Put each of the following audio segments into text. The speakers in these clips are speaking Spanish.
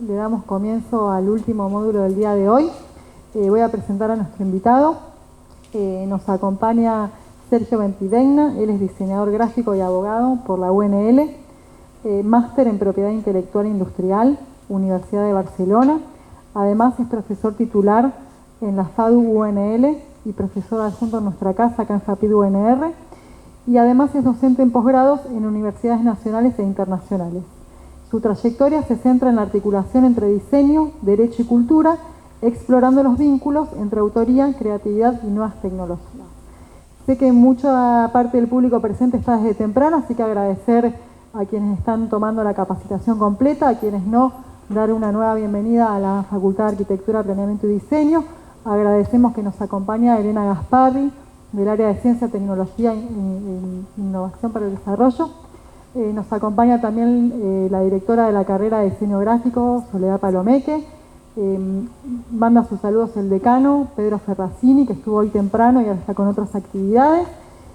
le damos comienzo al último módulo del día de hoy. Voy a presentar a nuestro invitado. Nos acompaña Sergio Bentivegna, él es diseñador gráfico y abogado por la UNL, máster en Propiedad Intelectual Industrial, Universidad de Barcelona. Además es profesor titular en la FADU UNL y profesor adjunto en nuestra casa, acá en FAPID UNR. Y además es docente en posgrados en universidades nacionales e internacionales. Su trayectoria se centra en la articulación entre diseño, derecho y cultura, explorando los vínculos entre autoría, creatividad y nuevas tecnologías. Sé que mucha parte del público presente está desde temprano, así que agradecer a quienes están tomando la capacitación completa, a quienes no, dar una nueva bienvenida a la Facultad de Arquitectura, Planeamiento y Diseño. Agradecemos que nos acompaña Elena Gasparri, del área de Ciencia, Tecnología e Innovación para el Desarrollo. Nos acompaña también la directora de la carrera de Diseño Gráfico, Soledad Palomeque. Manda sus saludos el decano, Pedro Ferracini, que estuvo hoy temprano y ahora está con otras actividades.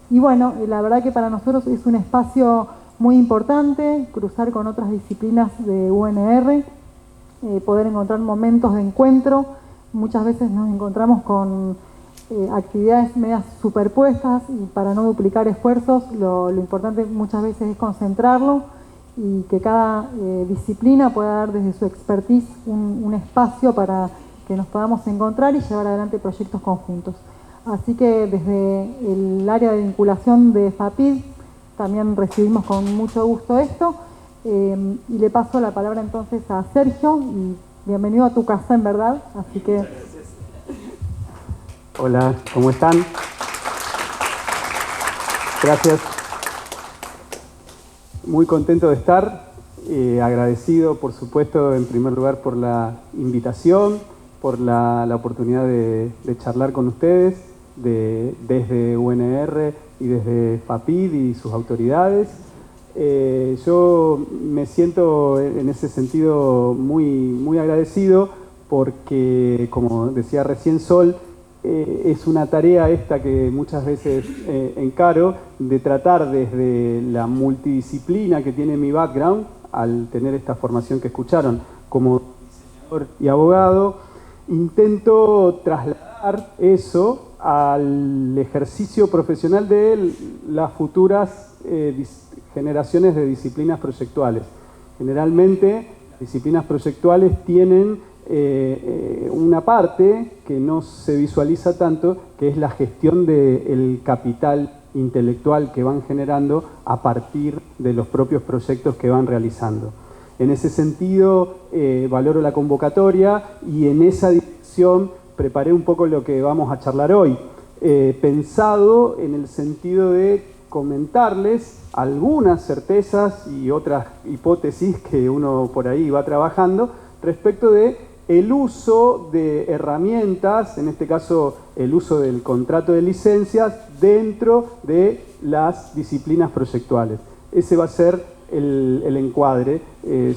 Y bueno, la verdad que para nosotros es un espacio muy importante, cruzar con otras disciplinas de UNR, poder encontrar momentos de encuentro. Muchas veces nos encontramos con actividades medias superpuestas y para no duplicar esfuerzos, lo importante muchas veces es concentrarlo y que cada disciplina pueda dar desde su expertise un espacio para que nos podamos encontrar y llevar adelante proyectos conjuntos. Así que desde el área de vinculación de FAPID también recibimos con mucho gusto esto y le paso la palabra entonces a Sergio y bienvenido a tu casa en verdad, así que... Hola, ¿cómo están? Gracias. Muy contento de estar, agradecido por supuesto en primer lugar por la invitación, por la oportunidad de charlar con ustedes desde UNR y desde FAPID y sus autoridades. Yo me siento en ese sentido muy agradecido porque, como decía recién Sol, es una tarea esta que muchas veces encaro de tratar desde la multidisciplina que tiene mi background, al tener esta formación que escucharon como diseñador y abogado, intento trasladar eso al ejercicio profesional de las futuras generaciones de disciplinas proyectuales. Generalmente, las disciplinas proyectuales tienen una parte que no se visualiza tanto, que es la gestión del capital intelectual que van generando a partir de los propios proyectos que van realizando. En ese sentido, valoro la convocatoria y en esa dirección preparé un poco lo que vamos a charlar hoy, pensado en el sentido de comentarles algunas certezas y otras hipótesis que uno por ahí va trabajando respecto de el uso de herramientas, en este caso el uso del contrato de licencias dentro de las disciplinas proyectuales. Ese va a ser el encuadre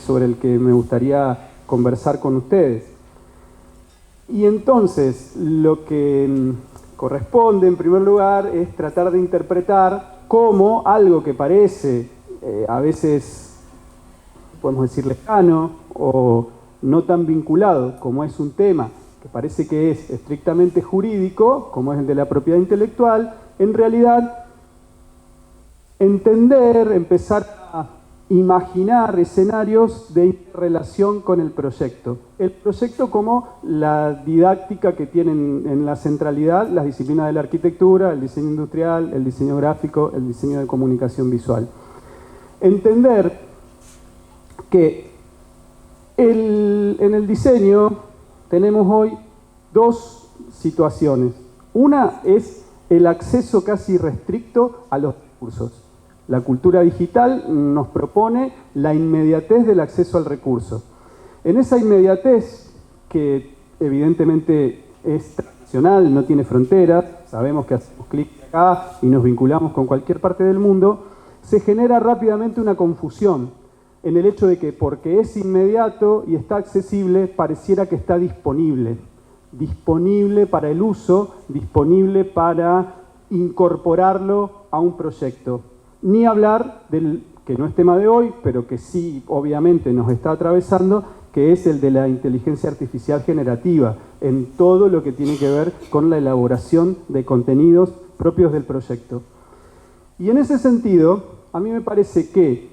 sobre el que me gustaría conversar con ustedes. Y entonces lo que corresponde en primer lugar es tratar de interpretar cómo algo que parece a veces, podemos decir, lejano o no tan vinculado como es un tema que parece que es estrictamente jurídico, como es el de la propiedad intelectual, en realidad entender, empezar a imaginar escenarios de relación con el proyecto. El proyecto como la didáctica que tienen en la centralidad las disciplinas de la arquitectura, el diseño industrial, el diseño gráfico, el diseño de comunicación visual. Entender que en el diseño tenemos hoy dos situaciones. Una es el acceso casi irrestricto a los recursos. La cultura digital nos propone la inmediatez del acceso al recurso. En esa inmediatez, que evidentemente es tradicional, no tiene fronteras, sabemos que hacemos clic acá y nos vinculamos con cualquier parte del mundo, se genera rápidamente una confusión en el hecho de que porque es inmediato y está accesible, pareciera que está disponible para el uso, disponible para incorporarlo a un proyecto. Ni hablar del, que no es tema de hoy, pero que sí obviamente nos está atravesando, que es el de la inteligencia artificial generativa, en todo lo que tiene que ver con la elaboración de contenidos propios del proyecto. Y en ese sentido, a mí me parece que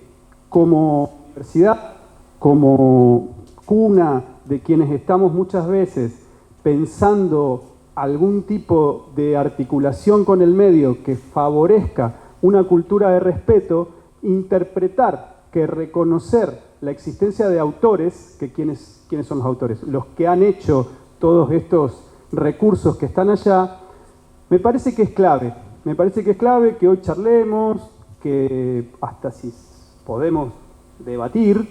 como universidad, como cuna de quienes estamos muchas veces pensando algún tipo de articulación con el medio que favorezca una cultura de respeto, interpretar que reconocer la existencia de autores, que ¿quiénes son los autores? Los que han hecho todos estos recursos que están allá, me parece que es clave. Me parece que es clave que hoy charlemos, que hasta si podemos debatir,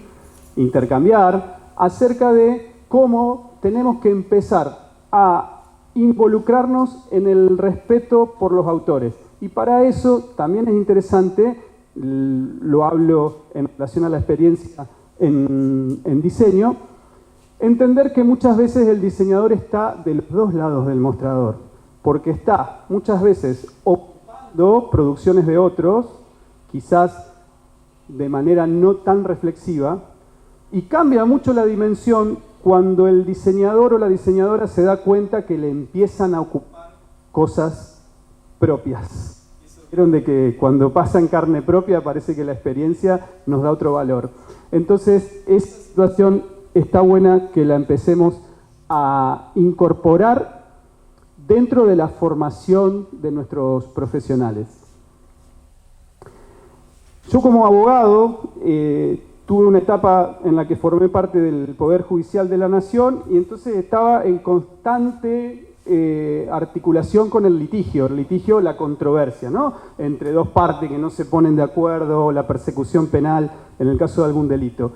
intercambiar, acerca de cómo tenemos que empezar a involucrarnos en el respeto por los autores. Y para eso también es interesante, lo hablo en relación a la experiencia en diseño, entender que muchas veces el diseñador está de los dos lados del mostrador, porque está muchas veces ocupando producciones de otros, quizás de manera no tan reflexiva, y cambia mucho la dimensión cuando el diseñador o la diseñadora se da cuenta que le empiezan a ocupar cosas propias. Vieron de que cuando pasa en carne propia parece que la experiencia nos da otro valor. Entonces, esa situación está buena que la empecemos a incorporar dentro de la formación de nuestros profesionales. Yo como abogado tuve una etapa en la que formé parte del Poder Judicial de la Nación y entonces estaba en constante articulación con el litigio, la controversia, ¿no? Entre dos partes que no se ponen de acuerdo, la persecución penal en el caso de algún delito.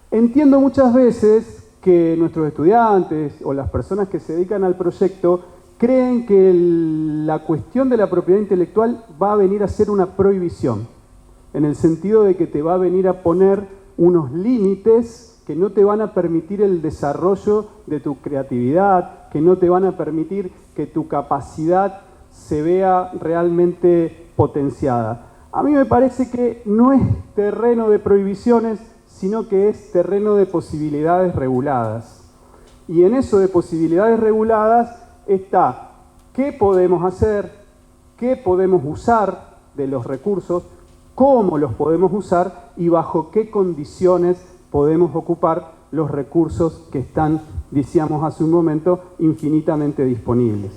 Entiendo muchas veces que nuestros estudiantes o las personas que se dedican al proyecto creen que la cuestión de la propiedad intelectual va a venir a ser una prohibición, en el sentido de que te va a venir a poner unos límites que no te van a permitir el desarrollo de tu creatividad, que no te van a permitir que tu capacidad se vea realmente potenciada. A mí me parece que no es terreno de prohibiciones, sino que es terreno de posibilidades reguladas. Y en eso de posibilidades reguladas está qué podemos hacer, qué podemos usar de los recursos, cómo los podemos usar y bajo qué condiciones podemos ocupar los recursos que están, decíamos hace un momento, infinitamente disponibles.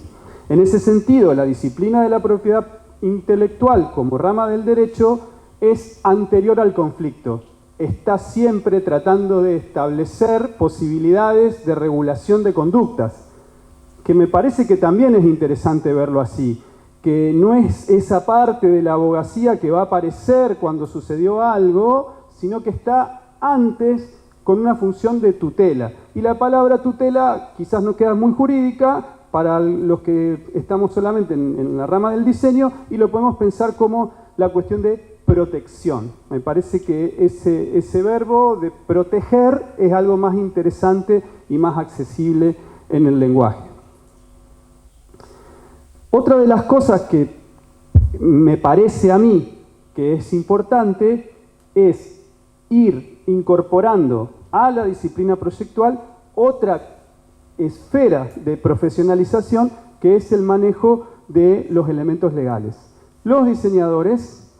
En ese sentido, la disciplina de la propiedad intelectual como rama del derecho es anterior al conflicto. Está siempre tratando de establecer posibilidades de regulación de conductas, que me parece que también es interesante verlo así, que no es esa parte de la abogacía que va a aparecer cuando sucedió algo, sino que está antes con una función de tutela. Y la palabra tutela quizás no queda muy jurídica para los que estamos solamente en la rama del diseño y lo podemos pensar como la cuestión de protección. Me parece que ese verbo de proteger es algo más interesante y más accesible en el lenguaje. Otra de las cosas que me parece a mí que es importante es ir incorporando a la disciplina proyectual otra esfera de profesionalización que es el manejo de los elementos legales. Los diseñadores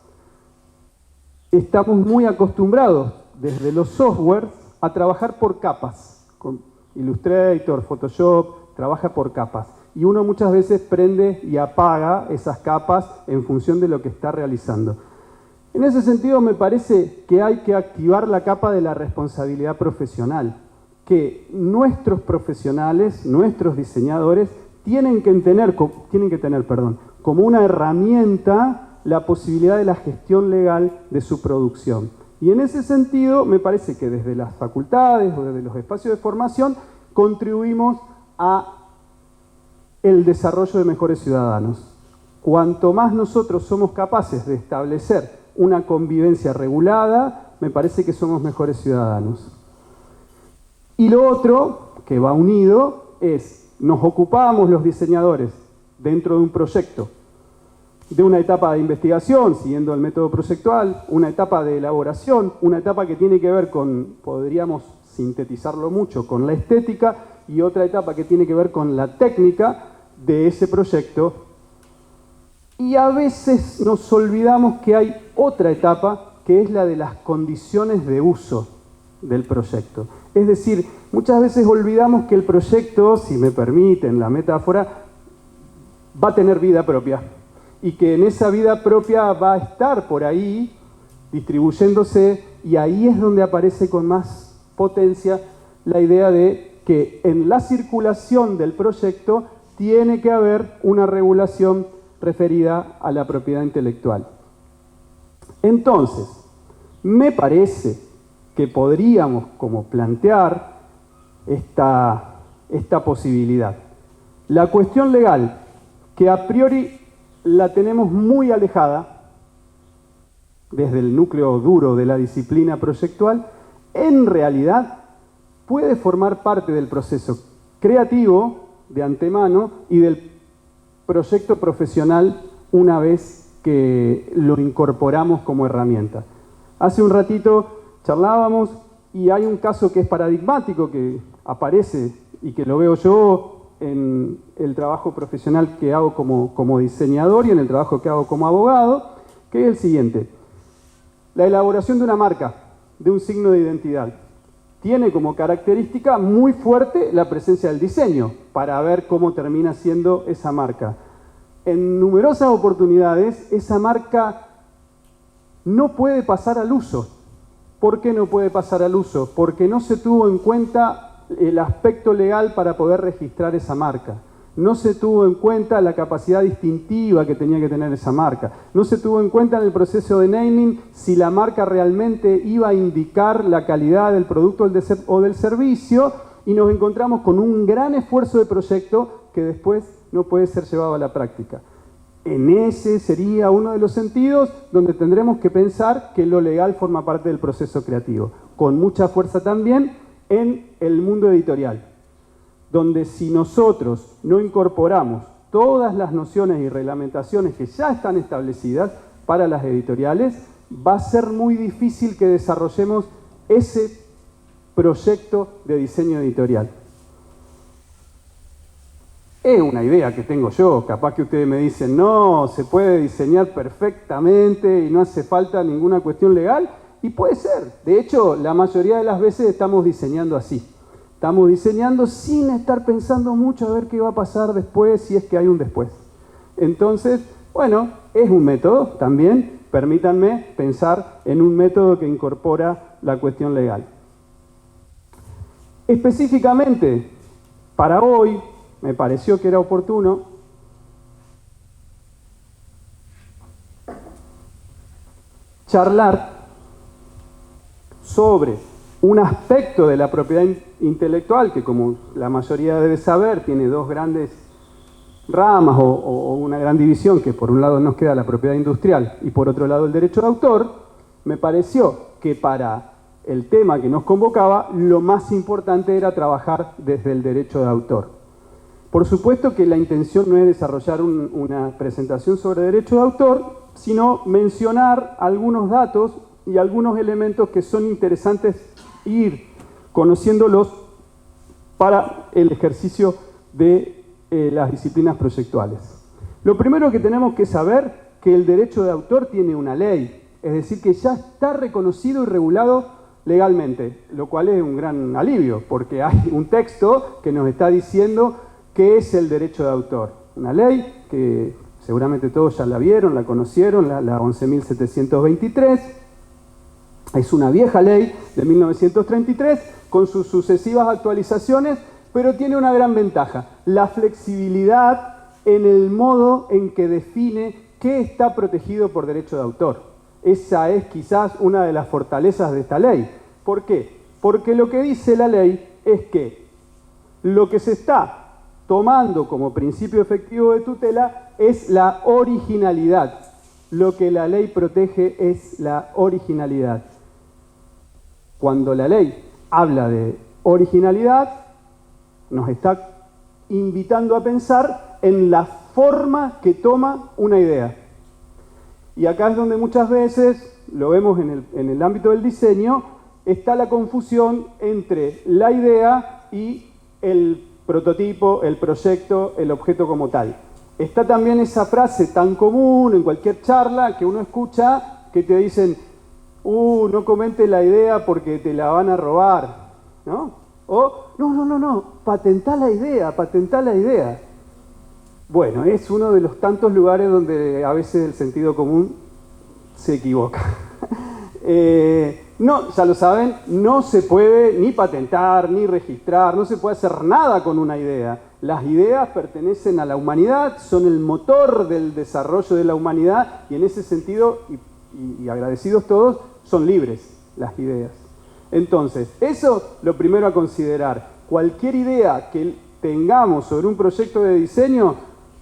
estamos muy acostumbrados desde los softwares a trabajar por capas. Con Illustrator, Photoshop, trabaja por capas. Y uno muchas veces prende y apaga esas capas en función de lo que está realizando. En ese sentido me parece que hay que activar la capa de la responsabilidad profesional, que nuestros profesionales, nuestros diseñadores, tienen que tener como una herramienta la posibilidad de la gestión legal de su producción. Y en ese sentido me parece que desde las facultades o desde los espacios de formación contribuimos a el desarrollo de mejores ciudadanos. Cuanto más nosotros somos capaces de establecer una convivencia regulada, me parece que somos mejores ciudadanos. Y lo otro, que va unido, es nos ocupamos los diseñadores dentro de un proyecto de una etapa de investigación, siguiendo el método proyectual, una etapa de elaboración, una etapa que tiene que ver con, podríamos sintetizarlo mucho, con la estética, y otra etapa que tiene que ver con la técnica de ese proyecto. Y a veces nos olvidamos que hay otra etapa, que es la de las condiciones de uso del proyecto. Es decir, muchas veces olvidamos que el proyecto, si me permiten la metáfora, va a tener vida propia. Y que en esa vida propia va a estar por ahí distribuyéndose, y ahí es donde aparece con más potencia la idea de que en la circulación del proyecto tiene que haber una regulación referida a la propiedad intelectual. Entonces, me parece que podríamos como plantear esta posibilidad. La cuestión legal, que a priori la tenemos muy alejada desde el núcleo duro de la disciplina proyectual, en realidad puede formar parte del proceso creativo de antemano y del proyecto profesional una vez que lo incorporamos como herramienta. Hace un ratito charlábamos y hay un caso que es paradigmático, que aparece y que lo veo yo en el trabajo profesional que hago como diseñador y en el trabajo que hago como abogado, que es el siguiente. La elaboración de una marca, de un signo de identidad, tiene como característica muy fuerte la presencia del diseño para ver cómo termina siendo esa marca. En numerosas oportunidades esa marca no puede pasar al uso. ¿Por qué no puede pasar al uso? Porque no se tuvo en cuenta el aspecto legal para poder registrar esa marca. No se tuvo en cuenta la capacidad distintiva que tenía que tener esa marca. No se tuvo en cuenta en el proceso de naming si la marca realmente iba a indicar la calidad del producto o del servicio, y nos encontramos con un gran esfuerzo de proyecto que después no puede ser llevado a la práctica. En ese sería uno de los sentidos donde tendremos que pensar que lo legal forma parte del proceso creativo, con mucha fuerza también en el mundo editorial, donde si nosotros no incorporamos todas las nociones y reglamentaciones que ya están establecidas para las editoriales, va a ser muy difícil que desarrollemos ese proyecto de diseño editorial. Es una idea que tengo yo, capaz que ustedes me dicen, no, se puede diseñar perfectamente y no hace falta ninguna cuestión legal, y puede ser. De hecho, la mayoría de las veces estamos diseñando así. Estamos diseñando sin estar pensando mucho a ver qué va a pasar después, si es que hay un después. Entonces, bueno, es un método también. Permítanme pensar en un método que incorpora la cuestión legal. Específicamente, para hoy, me pareció que era oportuno charlar sobre un aspecto de la propiedad intelectual que, como la mayoría debe saber, tiene dos grandes ramas o una gran división, que por un lado nos queda la propiedad industrial y por otro lado el derecho de autor. Me pareció que para el tema que nos convocaba, lo más importante era trabajar desde el derecho de autor. Por supuesto que la intención no es desarrollar una presentación sobre derecho de autor, sino mencionar algunos datos y algunos elementos que son interesantes ir conociéndolos para el ejercicio de las disciplinas proyectuales. Lo primero que tenemos que saber que el derecho de autor tiene una ley, es decir, que ya está reconocido y regulado legalmente, lo cual es un gran alivio, porque hay un texto que nos está diciendo qué es el derecho de autor. Una ley que seguramente todos ya la vieron, la conocieron, la 11.723. Es una vieja ley de 1933 con sus sucesivas actualizaciones, pero tiene una gran ventaja, la flexibilidad en el modo en que define qué está protegido por derecho de autor. Esa es quizás una de las fortalezas de esta ley. ¿Por qué? Porque lo que dice la ley es que lo que se está tomando como principio efectivo de tutela es la originalidad. Lo que la ley protege es la originalidad. Cuando la ley habla de originalidad, nos está invitando a pensar en la forma que toma una idea. Y acá es donde muchas veces, lo vemos en el ámbito del diseño, está la confusión entre la idea y el prototipo, el proyecto, el objeto como tal. Está también esa frase tan común en cualquier charla que uno escucha que te dicen, no comentes la idea porque te la van a robar, ¿no? O, no, patentá la idea, patentá la idea. Bueno, es uno de los tantos lugares donde a veces el sentido común se equivoca. No, ya lo saben, no se puede ni patentar, ni registrar, no se puede hacer nada con una idea. Las ideas pertenecen a la humanidad, son el motor del desarrollo de la humanidad y en ese sentido, y agradecidos todos, son libres las ideas. Entonces, eso lo primero a considerar. Cualquier idea que tengamos sobre un proyecto de diseño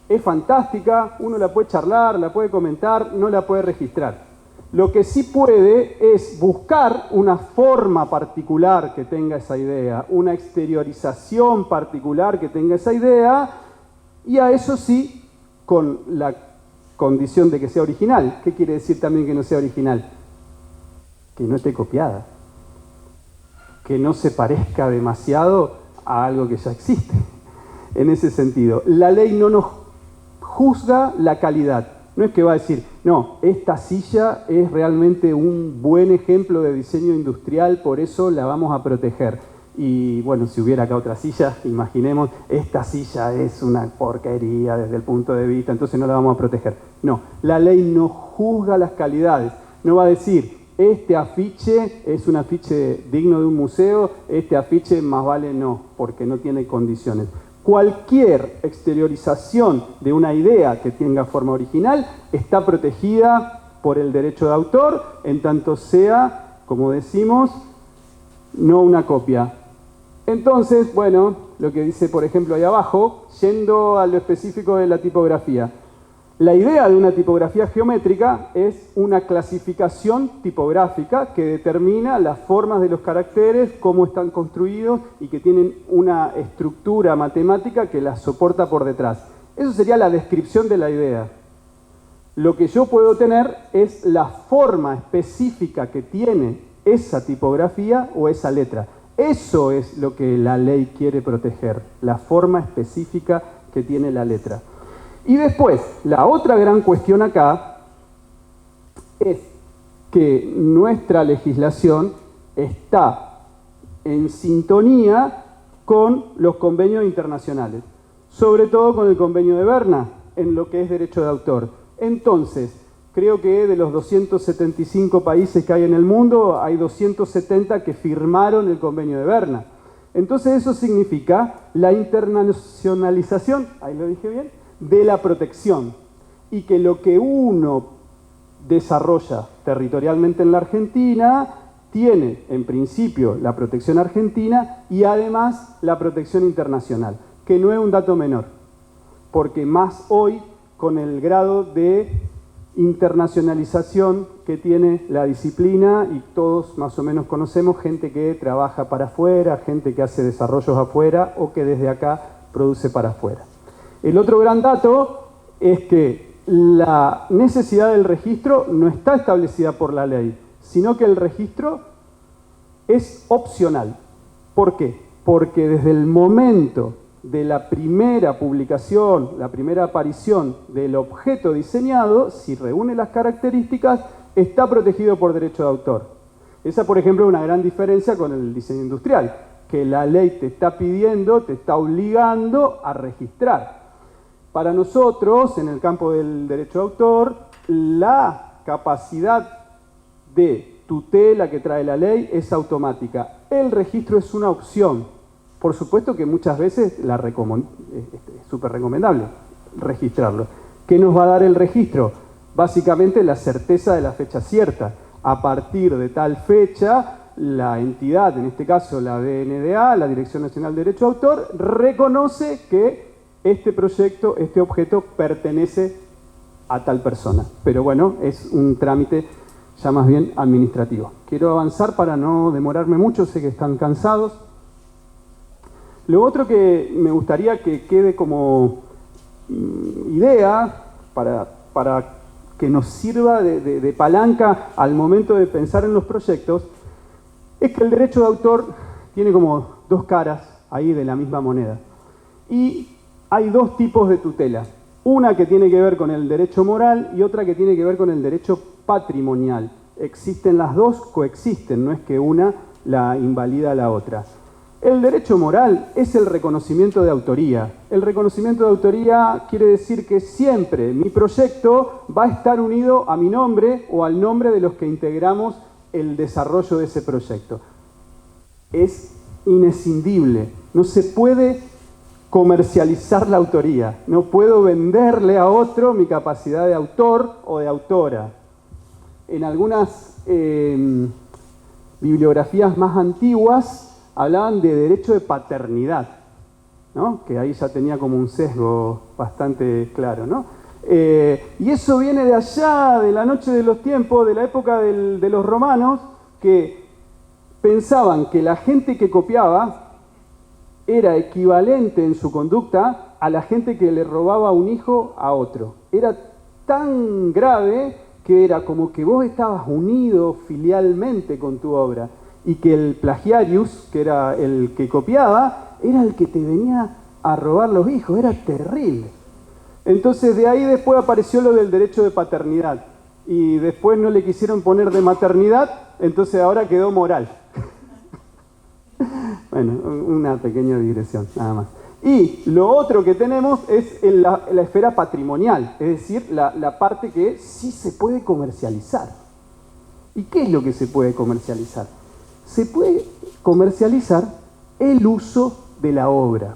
es fantástica, uno la puede charlar, la puede comentar, no la puede registrar. Lo que sí puede es buscar una forma particular que tenga esa idea, una exteriorización particular que tenga esa idea, y a eso sí, con la condición de que sea original. ¿Qué quiere decir también que no sea original? Que no esté copiada, que no se parezca demasiado a algo que ya existe. En ese sentido, la ley no nos juzga la calidad. No es que va a decir, no, esta silla es realmente un buen ejemplo de diseño industrial, por eso la vamos a proteger. Y bueno, si hubiera acá otra silla, imaginemos, esta silla es una porquería desde el punto de vista, entonces no la vamos a proteger. No, la ley no juzga las calidades. No va a decir, este afiche es un afiche digno de un museo, este afiche más vale no, porque no tiene condiciones. Cualquier exteriorización de una idea que tenga forma original está protegida por el derecho de autor, en tanto sea, como decimos, no una copia. Entonces, bueno, lo que dice, por ejemplo, ahí abajo, yendo a lo específico de la tipografía. La idea de una tipografía geométrica es una clasificación tipográfica que determina las formas de los caracteres, cómo están construidos y que tienen una estructura matemática que las soporta por detrás. Eso sería la descripción de la idea. Lo que yo puedo tener es la forma específica que tiene esa tipografía o esa letra. Eso es lo que la ley quiere proteger, la forma específica que tiene la letra. Y después, la otra gran cuestión acá es que nuestra legislación está en sintonía con los convenios internacionales, sobre todo con el convenio de Berna, en lo que es derecho de autor. Entonces, creo que de los 275 países que hay en el mundo, hay 270 que firmaron el convenio de Berna. Entonces eso significa la internacionalización, ahí lo dije bien, de la protección, y que lo que uno desarrolla territorialmente en la Argentina tiene en principio la protección argentina y además la protección internacional, que no es un dato menor, porque más hoy con el grado de internacionalización que tiene la disciplina, y todos más o menos conocemos gente que trabaja para afuera, gente que hace desarrollos afuera o que desde acá produce para afuera. El otro gran dato es que la necesidad del registro no está establecida por la ley, sino que el registro es opcional. ¿Por qué? Porque desde el momento de la primera publicación, la primera aparición del objeto diseñado, si reúne las características, está protegido por derecho de autor. Esa, por ejemplo, es una gran diferencia con el diseño industrial, que la ley te está pidiendo, te está obligando a registrar. Para nosotros, en el campo del derecho de autor, la capacidad de tutela que trae la ley es automática. El registro es una opción. Por supuesto que muchas veces es súper recomendable registrarlo. ¿Qué nos va a dar el registro? Básicamente la certeza de la fecha cierta. A partir de tal fecha, la entidad, en este caso la DNDA, la Dirección Nacional de Derecho de Autor, reconoce que este proyecto, este objeto pertenece a tal persona. Pero bueno, es un trámite ya más bien administrativo. Quiero avanzar para no demorarme mucho, sé que están cansados. Lo otro que me gustaría que quede como idea para que nos sirva de palanca al momento de pensar en los proyectos, es que el derecho de autor tiene como dos caras ahí de la misma moneda. Y hay dos tipos de tutela. Una que tiene que ver con el derecho moral y otra que tiene que ver con el derecho patrimonial. Existen las dos, coexisten, no es que una la invalida a la otra. El derecho moral es el reconocimiento de autoría. El reconocimiento de autoría quiere decir que siempre mi proyecto va a estar unido a mi nombre o al nombre de los que integramos el desarrollo de ese proyecto. Es inescindible. No se puede comercializar la autoría. No puedo venderle a otro mi capacidad de autor o de autora. En algunas bibliografías más antiguas hablaban de derecho de paternidad, ¿no? Que ahí ya tenía como un sesgo bastante claro, ¿no? Y eso viene de allá, de la noche de los tiempos, de la época de los romanos, que pensaban que la gente que copiaba era equivalente en su conducta a la gente que le robaba un hijo a otro. Era tan grave que era como que vos estabas unido filialmente con tu obra y que el plagiarius, que era el que copiaba, era el que te venía a robar los hijos. Era terrible. Entonces de ahí después apareció lo del derecho de paternidad y después no le quisieron poner de maternidad, entonces ahora quedó moral. Bueno, una pequeña digresión, nada más. Y lo otro que tenemos es la esfera patrimonial, es decir, la parte que sí se puede comercializar. ¿Y qué es lo que se puede comercializar? Se puede comercializar el uso de la obra.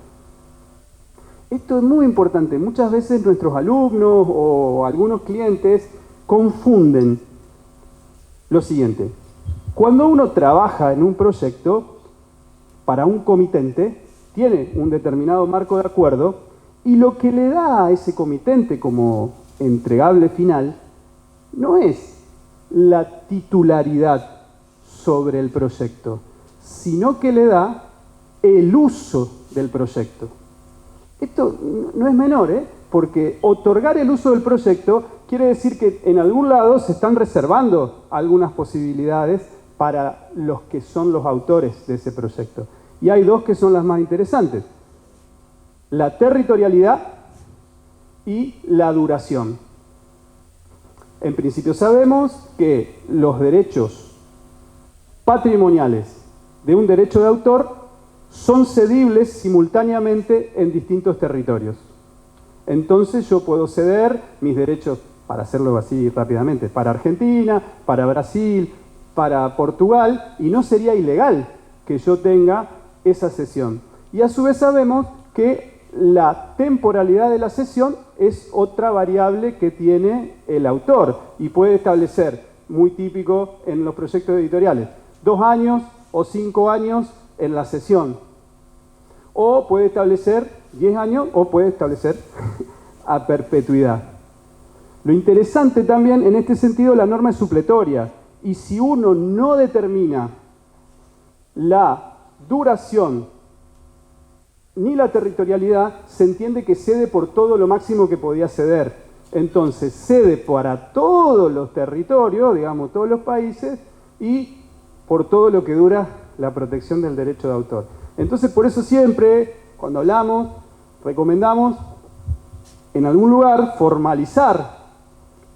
Esto es muy importante. Muchas veces nuestros alumnos o algunos clientes confunden lo siguiente. Cuando uno trabaja en un proyecto para un comitente, tiene un determinado marco de acuerdo y lo que le da a ese comitente como entregable final no es la titularidad sobre el proyecto, sino que le da el uso del proyecto. Esto no es menor, porque otorgar el uso del proyecto quiere decir que en algún lado se están reservando algunas posibilidades para los que son los autores de ese proyecto. Y hay dos que son las más interesantes: la territorialidad y la duración. En principio sabemos que los derechos patrimoniales de un derecho de autor son cedibles simultáneamente en distintos territorios. Entonces yo puedo ceder mis derechos, para hacerlo así rápidamente, para Argentina, para Brasil, para Portugal, y no sería ilegal que yo tenga esa cesión. Y a su vez sabemos que la temporalidad de la cesión es otra variable que tiene el autor y puede establecer, muy típico en los proyectos editoriales, 2 años o 5 años en la cesión. O puede establecer 10 años o puede establecer a perpetuidad. Lo interesante también en este sentido, la norma es supletoria. Y si uno no determina la duración ni la territorialidad, se entiende que cede por todo lo máximo que podía ceder. Entonces cede para todos los territorios, digamos todos los países, y por todo lo que dura la protección del derecho de autor. Entonces por eso siempre, cuando hablamos, recomendamos en algún lugar formalizar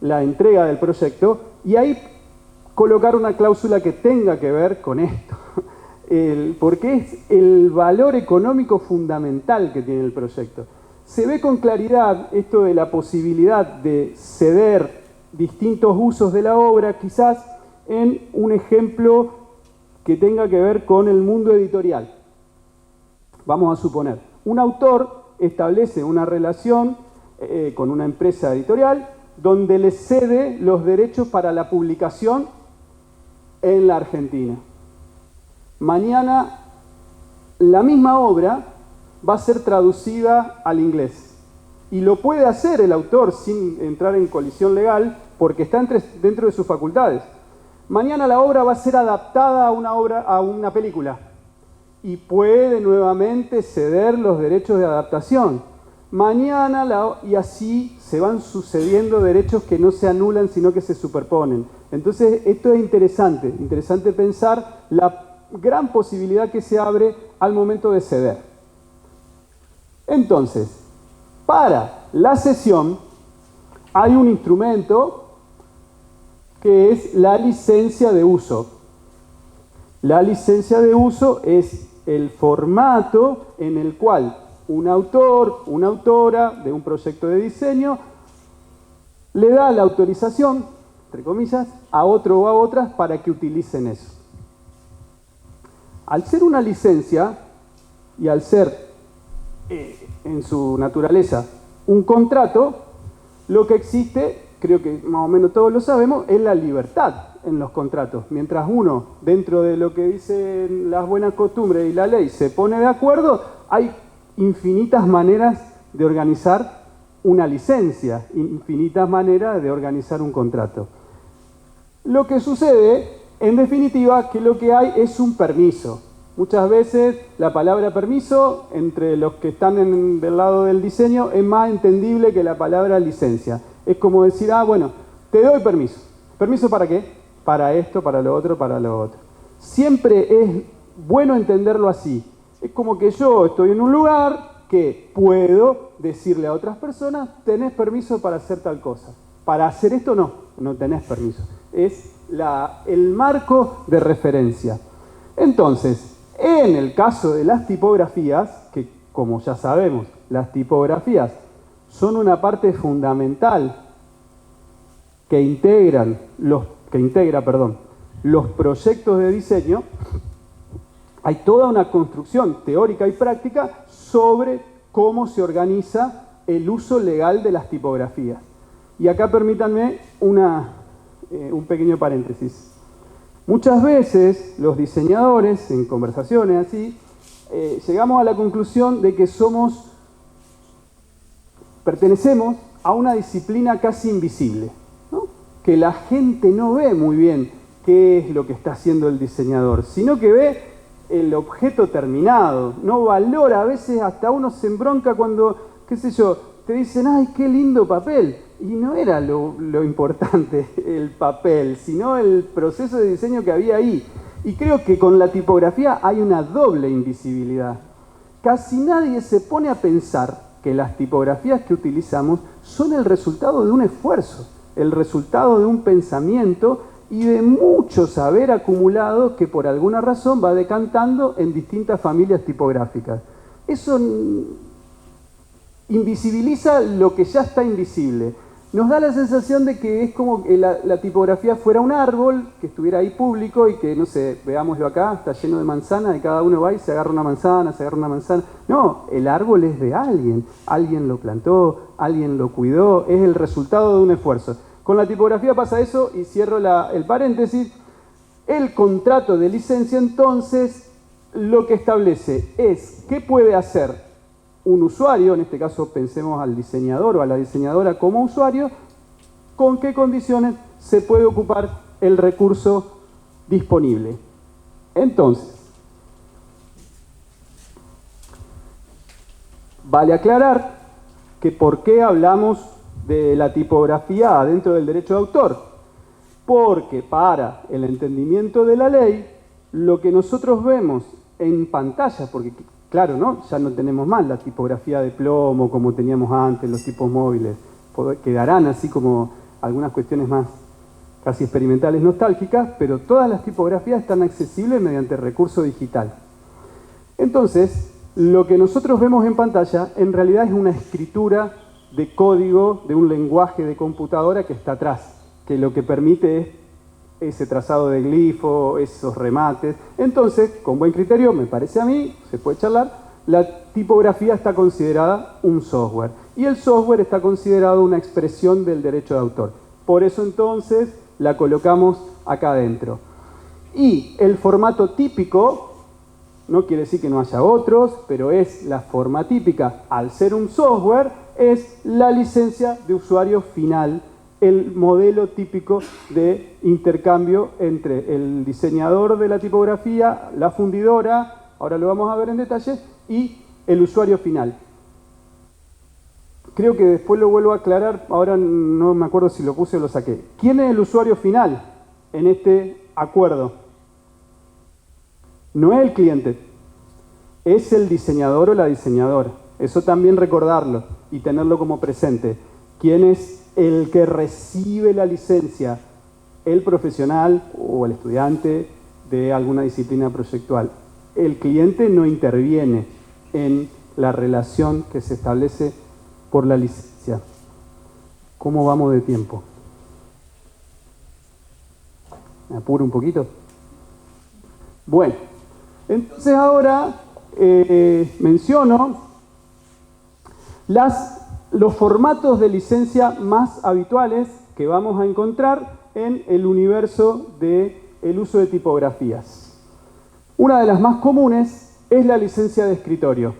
la entrega del proyecto y ahí colocar una cláusula que tenga que ver con esto. Porque es el valor económico fundamental que tiene el proyecto. Se ve con claridad esto de la posibilidad de ceder distintos usos de la obra, quizás en un ejemplo que tenga que ver con el mundo editorial. Vamos a suponer, un autor establece una relación con una empresa editorial donde le cede los derechos para la publicación en la Argentina. Mañana la misma obra va a ser traducida al inglés. Y lo puede hacer el autor sin entrar en colisión legal porque está dentro de sus facultades. Mañana la obra va a ser adaptada a una película y puede nuevamente ceder los derechos de adaptación. mañana, y así se van sucediendo derechos que no se anulan, sino que se superponen. Entonces, esto es interesante pensar la gran posibilidad que se abre al momento de ceder. Entonces, para la cesión hay un instrumento que es la licencia de uso. La licencia de uso es el formato en el cual un autor, una autora de un proyecto de diseño le da la autorización, entre comillas, a otro o a otras para que utilicen eso. Al ser una licencia y al ser en su naturaleza un contrato, lo que existe, creo que más o menos todos lo sabemos, es la libertad en los contratos. Mientras uno, dentro de lo que dicen las buenas costumbres y la ley, se pone de acuerdo, hay infinitas maneras de organizar una licencia, infinitas maneras de organizar un contrato. Lo que sucede, en definitiva, que lo que hay es un permiso. Muchas veces la palabra permiso, entre los que están del lado del diseño, es más entendible que la palabra licencia. Es como decir, bueno, te doy permiso. ¿Permiso para qué? Para esto, para lo otro, para lo otro. Siempre es bueno entenderlo así. Es como que yo estoy en un lugar que puedo decirle a otras personas, tenés permiso para hacer tal cosa. Para hacer esto no tenés permiso. Es el marco de referencia. Entonces, en el caso de las tipografías, que como ya sabemos, las tipografías son una parte fundamental que integra los proyectos de diseño, hay toda una construcción teórica y práctica sobre cómo se organiza el uso legal de las tipografías. Y acá permítanme un pequeño paréntesis. Muchas veces los diseñadores, en conversaciones así, llegamos a la conclusión de que pertenecemos a una disciplina casi invisible, ¿no? Que la gente no ve muy bien qué es lo que está haciendo el diseñador, sino que ve el objeto terminado, no valora, a veces hasta uno se embronca cuando, qué sé yo, te dicen, ¡ay, qué lindo papel! Y no era lo importante el papel, sino el proceso de diseño que había ahí. Y creo que con la tipografía hay una doble invisibilidad. Casi nadie se pone a pensar que las tipografías que utilizamos son el resultado de un esfuerzo, el resultado de un pensamiento y de mucho saber acumulado que por alguna razón va decantando en distintas familias tipográficas. Eso invisibiliza lo que ya está invisible. Nos da la sensación de que es como que la tipografía fuera un árbol, que estuviera ahí público y que, no sé, veámoslo acá, está lleno de manzanas y cada uno va y se agarra una manzana, se agarra una manzana. No, el árbol es de alguien lo plantó, alguien lo cuidó, es el resultado de un esfuerzo. Con la tipografía pasa eso y cierro el paréntesis. El contrato de licencia, entonces, lo que establece es qué puede hacer un usuario, en este caso pensemos al diseñador o a la diseñadora como usuario, con qué condiciones se puede ocupar el recurso disponible. Entonces, vale aclarar que por qué hablamos de la tipografía dentro del derecho de autor. Porque para el entendimiento de la ley, lo que nosotros vemos en pantalla, porque claro, ¿no? Ya no tenemos más la tipografía de plomo como teníamos antes, los tipos móviles. Quedarán así como algunas cuestiones más casi experimentales, nostálgicas, pero todas las tipografías están accesibles mediante recurso digital. Entonces, lo que nosotros vemos en pantalla en realidad es una escritura de código de un lenguaje de computadora que está atrás, que lo que permite es ese trazado de glifo, esos remates. Entonces, con buen criterio, me parece a mí, se puede charlar, la tipografía está considerada un software. Y el software está considerado una expresión del derecho de autor. Por eso entonces la colocamos acá adentro. Y el formato típico, no quiere decir que no haya otros, pero es la forma típica, al ser un software, es la licencia de usuario final, el modelo típico de intercambio entre el diseñador de la tipografía, la fundidora, ahora lo vamos a ver en detalle, y el usuario final. creo que después lo vuelvo a aclarar, ahora no me acuerdo si lo puse o lo saqué. ¿Quién es el usuario final en este acuerdo? No es el cliente, es el diseñador o la diseñadora. Eso también recordarlo y tenerlo como presente. ¿Quién es el que recibe la licencia? El profesional o el estudiante de alguna disciplina proyectual. El cliente no interviene en la relación que se establece por la licencia. ¿Cómo vamos de tiempo? ¿Me apuro un poquito? Bueno, entonces ahora menciono los formatos de licencia más habituales que vamos a encontrar en el universo del uso de tipografías. Una de las más comunes es la licencia de escritorio.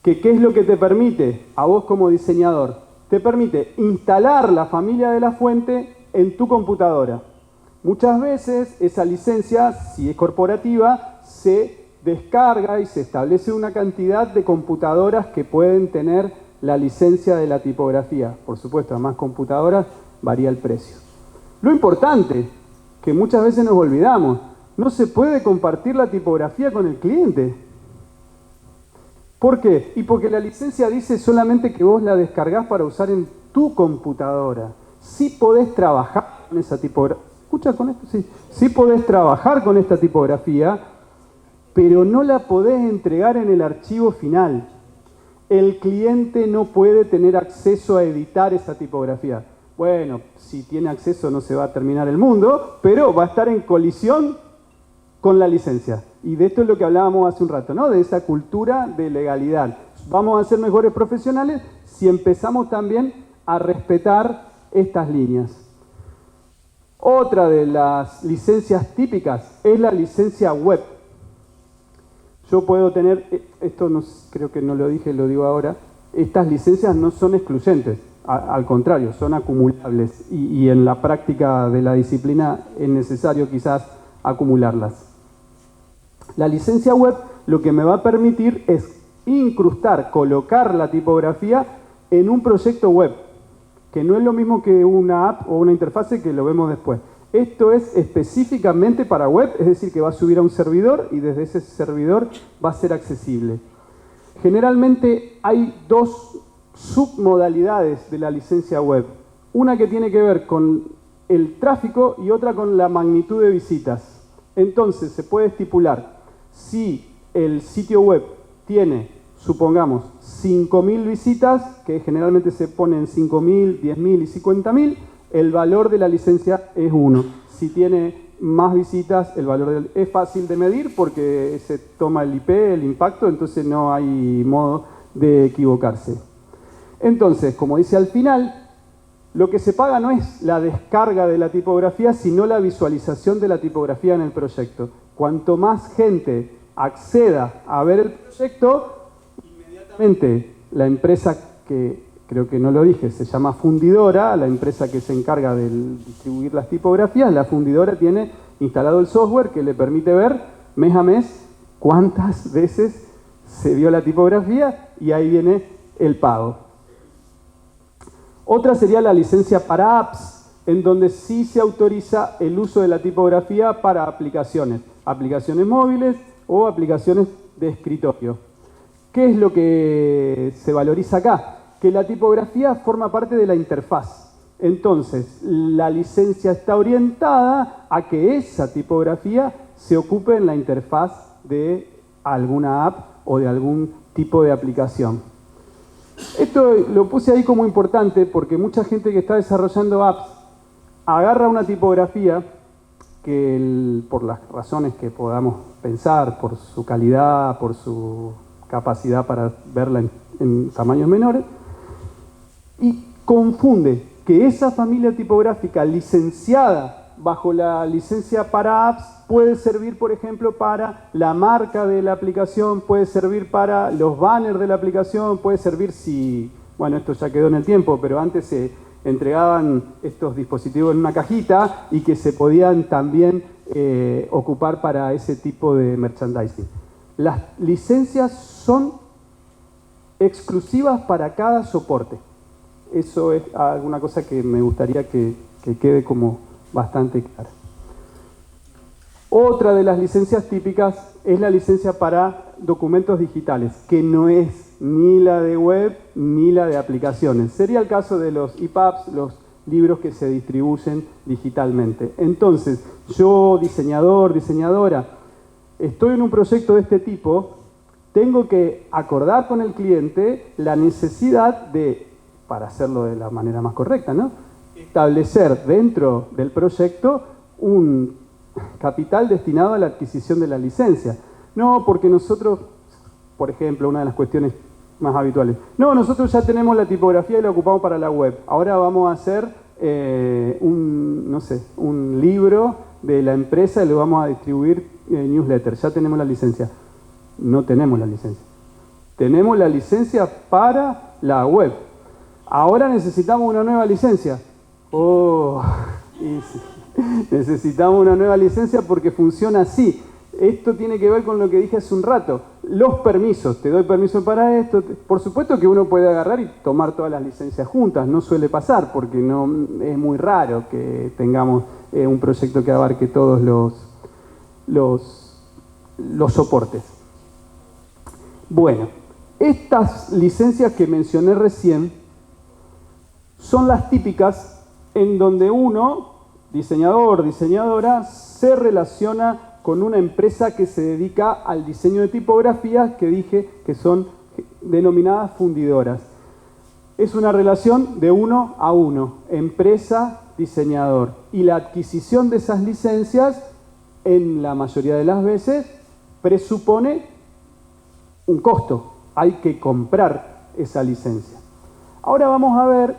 ¿Qué es lo que te permite a vos como diseñador? Te permite instalar la familia de la fuente en tu computadora. Muchas veces esa licencia, si es corporativa, se descarga y se establece una cantidad de computadoras que pueden tener la licencia de la tipografía. Por supuesto, a más computadoras varía el precio. Lo importante, que muchas veces nos olvidamos, no se puede compartir la tipografía con el cliente. ¿Por qué? Y porque la licencia dice solamente que vos la descargás para usar en tu computadora. Sí podés trabajar con esa tipografía. ¿Escuchas con esto? Sí. Sí podés trabajar con esta tipografía, pero no la podés entregar en el archivo final. El cliente no puede tener acceso a editar esa tipografía. Bueno, si tiene acceso no se va a terminar el mundo, pero va a estar en colisión con la licencia. Y de esto es lo que hablábamos hace un rato, ¿no? De esa cultura de legalidad. Vamos a ser mejores profesionales si empezamos también a respetar estas líneas. Otra de las licencias típicas es la licencia web. Yo puedo tener, esto no, creo que no lo dije, lo digo ahora, estas licencias no son excluyentes, al contrario, son acumulables y en la práctica de la disciplina es necesario quizás acumularlas. La licencia web lo que me va a permitir es incrustar, colocar la tipografía en un proyecto web, que no es lo mismo que una app o una interfase que lo vemos después. Esto es específicamente para web, es decir, que va a subir a un servidor y desde ese servidor va a ser accesible. Generalmente hay dos submodalidades de la licencia web. Una que tiene que ver con el tráfico y otra con la magnitud de visitas. Entonces se puede estipular si el sitio web tiene, supongamos, 5.000 visitas, que generalmente se ponen 5.000, 10.000 y 50.000, el valor de la licencia es 1. Si tiene más visitas, el valor es fácil de medir porque se toma el IP, el impacto, entonces no hay modo de equivocarse. Entonces, como dice al final, lo que se paga no es la descarga de la tipografía, sino la visualización de la tipografía en el proyecto. Cuanto más gente acceda a ver el proyecto, inmediatamente la empresa que, creo que no lo dije, se llama fundidora, la empresa que se encarga de distribuir las tipografías, la fundidora tiene instalado el software que le permite ver mes a mes cuántas veces se vio la tipografía y ahí viene el pago. Otra sería la licencia para apps, en donde sí se autoriza el uso de la tipografía para aplicaciones móviles o aplicaciones de escritorio. ¿Qué es lo que se valoriza acá? Que la tipografía forma parte de la interfaz. Entonces, la licencia está orientada a que esa tipografía se ocupe en la interfaz de alguna app o de algún tipo de aplicación. Esto lo puse ahí como importante porque mucha gente que está desarrollando apps agarra una tipografía que por las razones que podamos pensar, por su calidad, por su capacidad para verla en tamaños menores, y confunde que esa familia tipográfica licenciada bajo la licencia para apps puede servir, por ejemplo, para la marca de la aplicación, puede servir para los banners de la aplicación, puede servir si, bueno, esto ya quedó en el tiempo, pero antes se entregaban estos dispositivos en una cajita y que se podían también ocupar para ese tipo de merchandising. Las licencias son exclusivas para cada soporte. Eso es alguna cosa que me gustaría que quede como bastante clara. Otra de las licencias típicas es la licencia para documentos digitales, que no es ni la de web ni la de aplicaciones. Sería el caso de los EPUBs, los libros que se distribuyen digitalmente. Entonces, yo, diseñador, diseñadora, estoy en un proyecto de este tipo, tengo que acordar con el cliente la necesidad de, para hacerlo de la manera más correcta, ¿no?, establecer dentro del proyecto un capital destinado a la adquisición de la licencia. No, porque nosotros, por ejemplo, una de las cuestiones más habituales, no, nosotros ya tenemos la tipografía y la ocupamos para la web, ahora vamos a hacer un libro de la empresa y lo vamos a distribuir newsletter, ya tenemos la licencia. No tenemos la licencia. Tenemos la licencia para la web. Ahora necesitamos una nueva licencia. Oh, y sí. Necesitamos una nueva licencia porque funciona así. Esto tiene que ver con lo que dije hace un rato. Los permisos, te doy permiso para esto. Por supuesto que uno puede agarrar y tomar todas las licencias juntas. No suele pasar porque no, es muy raro que tengamos un proyecto que abarque todos los soportes. Bueno, estas licencias que mencioné recién son las típicas en donde uno, diseñador, diseñadora, se relaciona con una empresa que se dedica al diseño de tipografías que dije que son denominadas fundidoras. Es una relación de 1 a 1, empresa-diseñador. Y la adquisición de esas licencias, en la mayoría de las veces, presupone un costo. Hay que comprar esa licencia. Ahora vamos a ver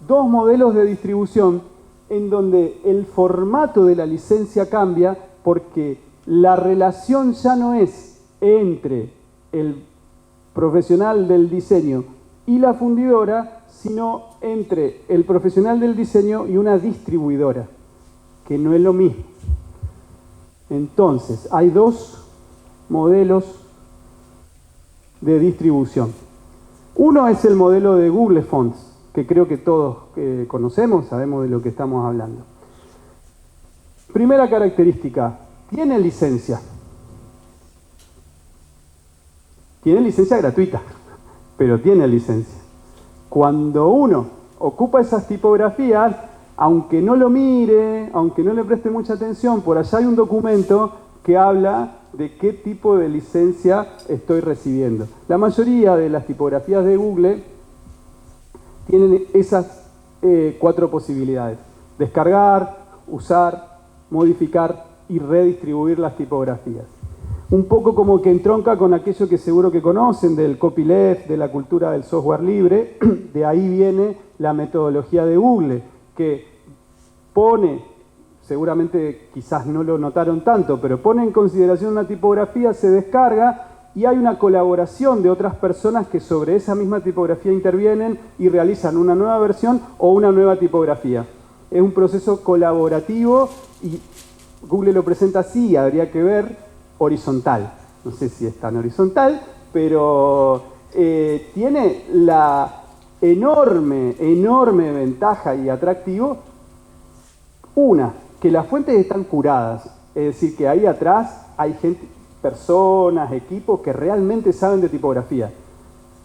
dos modelos de distribución en donde el formato de la licencia cambia porque la relación ya no es entre el profesional del diseño y la fundidora, sino entre el profesional del diseño y una distribuidora, que no es lo mismo. Entonces, hay dos modelos de distribución. Uno es el modelo de Google Fonts, que creo que todos conocemos, sabemos de lo que estamos hablando. Primera característica, tiene licencia. Tiene licencia gratuita, pero tiene licencia. Cuando uno ocupa esas tipografías, aunque no lo mire, aunque no le preste mucha atención, por allá hay un documento que habla de qué tipo de licencia estoy recibiendo. La mayoría de las tipografías de Google tienen esas 4 posibilidades: descargar, usar, modificar y redistribuir las tipografías. Un poco como que entronca con aquello que seguro que conocen del copyleft, de la cultura del software libre. De ahí viene la metodología de Google, que pone, seguramente quizás no lo notaron tanto, pero pone en consideración una tipografía, se descarga y hay una colaboración de otras personas que sobre esa misma tipografía intervienen y realizan una nueva versión o una nueva tipografía. Es un proceso colaborativo y Google lo presenta así, habría que ver horizontal. No sé si es tan horizontal, pero tiene la enorme ventaja y atractivo, una, que las fuentes están curadas, es decir, que ahí atrás hay gente, personas, equipos que realmente saben de tipografía.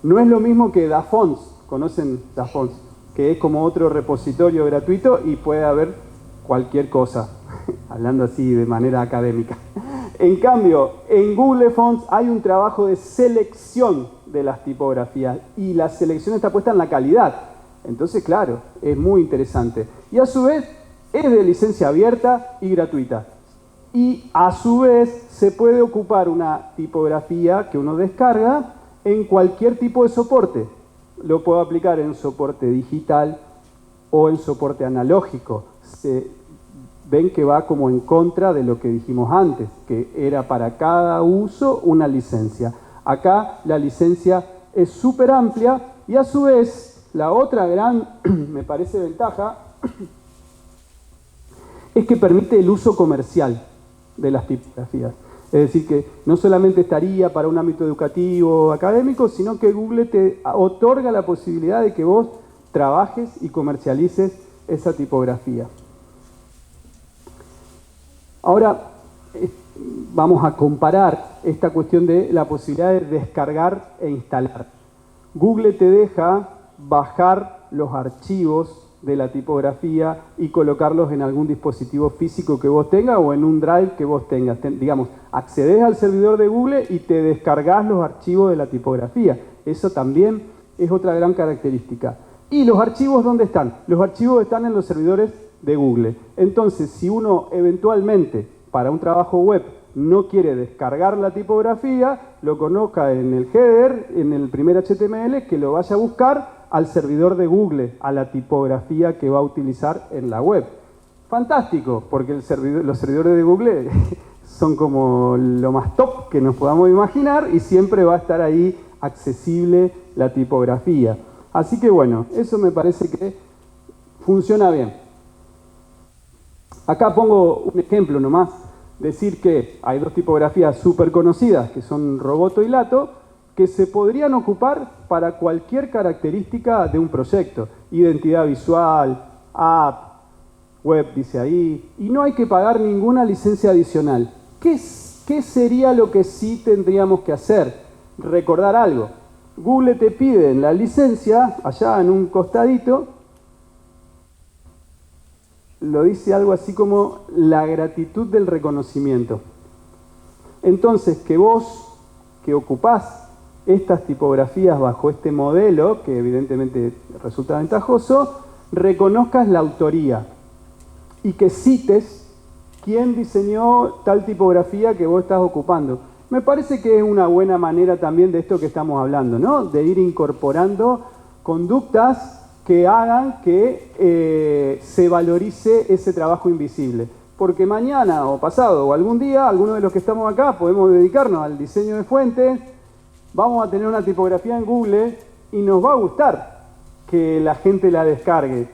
No es lo mismo que DaFonts, conocen DaFonts, que es como otro repositorio gratuito y puede haber cualquier cosa, hablando así de manera académica. En cambio, en Google Fonts hay un trabajo de selección de las tipografías y la selección está puesta en la calidad. Entonces, claro, es muy interesante. Y a su vez, es de licencia abierta y gratuita. Y a su vez se puede ocupar una tipografía que uno descarga en cualquier tipo de soporte. Lo puedo aplicar en soporte digital o en soporte analógico. Ven que va como en contra de lo que dijimos antes, que era para cada uso una licencia. Acá la licencia es súper amplia y a su vez la otra gran, me parece, ventaja es que permite el uso comercial de las tipografías. Es decir, que no solamente estaría para un ámbito educativo, académico, sino que Google te otorga la posibilidad de que vos trabajes y comercialices esa tipografía. Ahora, vamos a comparar esta cuestión de la posibilidad de descargar e instalar. Google te deja bajar los archivos de la tipografía y colocarlos en algún dispositivo físico que vos tengas o en un drive que vos tengas. Digamos, accedes al servidor de Google y te descargas los archivos de la tipografía. Eso también es otra gran característica. ¿Y los archivos dónde están? Los archivos están en los servidores de Google. Entonces, si uno eventualmente, para un trabajo web, no quiere descargar la tipografía, lo coloca en el header, en el primer HTML, que lo vaya a buscar al servidor de Google, a la tipografía que va a utilizar en la web. Fantástico, porque los servidores de Google son como lo más top que nos podamos imaginar y siempre va a estar ahí accesible la tipografía. Así que bueno, eso me parece que funciona bien. Acá pongo un ejemplo nomás. Decir que hay dos tipografías súper conocidas, que son Roboto y Lato, que se podrían ocupar para cualquier característica de un proyecto. Identidad visual, app, web, dice ahí. Y no hay que pagar ninguna licencia adicional. ¿Qué sería lo que sí tendríamos que hacer? Recordar algo. Google te pide en la licencia, allá en un costadito, lo dice algo así como la gratitud del reconocimiento. Entonces, que vos, que ocupás estas tipografías bajo este modelo, que evidentemente resulta ventajoso, reconozcas la autoría y que cites quién diseñó tal tipografía que vos estás ocupando. Me parece que es una buena manera también de esto que estamos hablando, ¿no? De ir incorporando conductas que hagan que se valorice ese trabajo invisible. Porque mañana o pasado o algún día, algunos de los que estamos acá podemos dedicarnos al diseño de fuentes, vamos a tener una tipografía en Google y nos va a gustar que la gente la descargue.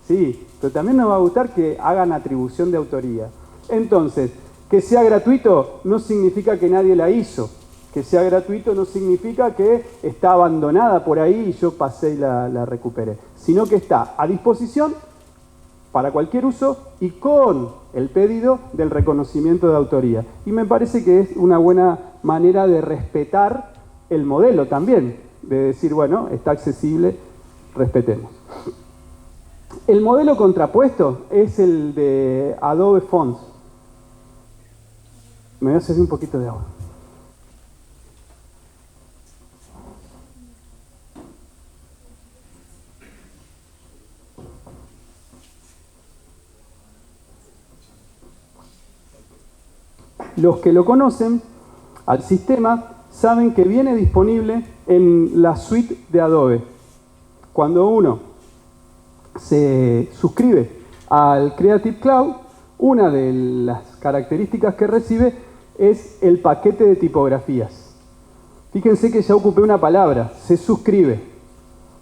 Sí, pero también nos va a gustar que hagan atribución de autoría. Entonces, que sea gratuito no significa que nadie la hizo. Que sea gratuito no significa que está abandonada por ahí y yo pasé y la recuperé, sino que está a disposición para cualquier uso y con el pedido del reconocimiento de autoría. Y me parece que es una buena manera de respetar el modelo también, de decir, bueno, está accesible, respetemos. El modelo contrapuesto es el de Adobe Fonts. Me voy a hacer un poquito de agua. Los que lo conocen al sistema saben que viene disponible en la suite de Adobe. Cuando uno se suscribe al Creative Cloud, una de las características que recibe es el paquete de tipografías. Fíjense que ya ocupé una palabra, se suscribe.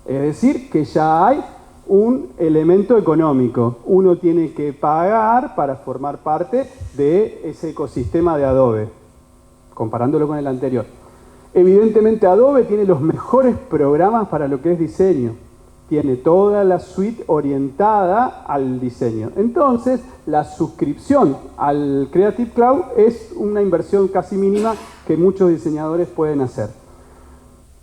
Es decir, que ya hay un elemento económico. Uno tiene que pagar para formar parte de ese ecosistema de Adobe, comparándolo con el anterior. Evidentemente Adobe tiene los mejores programas para lo que es diseño. Tiene toda la suite orientada al diseño. Entonces, la suscripción al Creative Cloud es una inversión casi mínima que muchos diseñadores pueden hacer.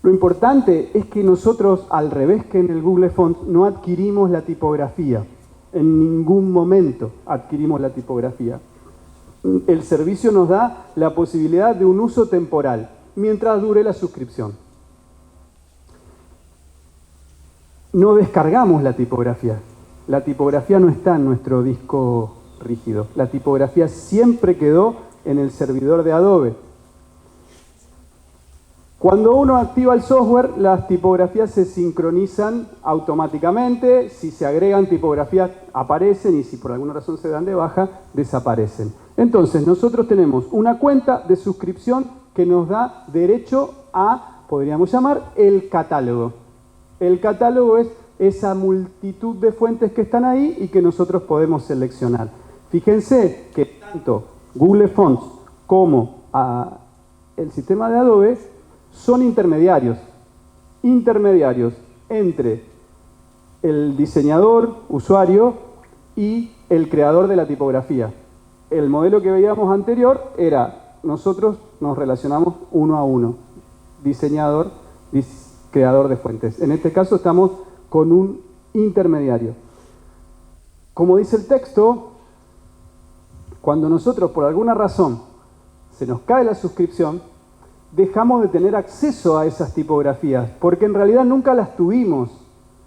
Lo importante es que nosotros, al revés que en el Google Fonts, no adquirimos la tipografía. En ningún momento adquirimos la tipografía. El servicio nos da la posibilidad de un uso temporal, mientras dure la suscripción. No descargamos la tipografía. La tipografía no está en nuestro disco rígido. La tipografía siempre quedó en el servidor de Adobe. Cuando uno activa el software, las tipografías se sincronizan automáticamente. Si se agregan tipografías, aparecen, y si por alguna razón se dan de baja, desaparecen. Entonces, nosotros tenemos una cuenta de suscripción que nos da derecho a, podríamos llamar, el catálogo. El catálogo es esa multitud de fuentes que están ahí y que nosotros podemos seleccionar. Fíjense que tanto Google Fonts como el sistema de Adobe son intermediarios entre el diseñador, usuario y el creador de la tipografía. El modelo que veíamos anterior era, nosotros nos relacionamos uno a uno, diseñador, creador de fuentes. En este caso estamos con un intermediario. Como dice el texto, cuando nosotros por alguna razón se nos cae la suscripción, dejamos de tener acceso a esas tipografías, porque en realidad nunca las tuvimos,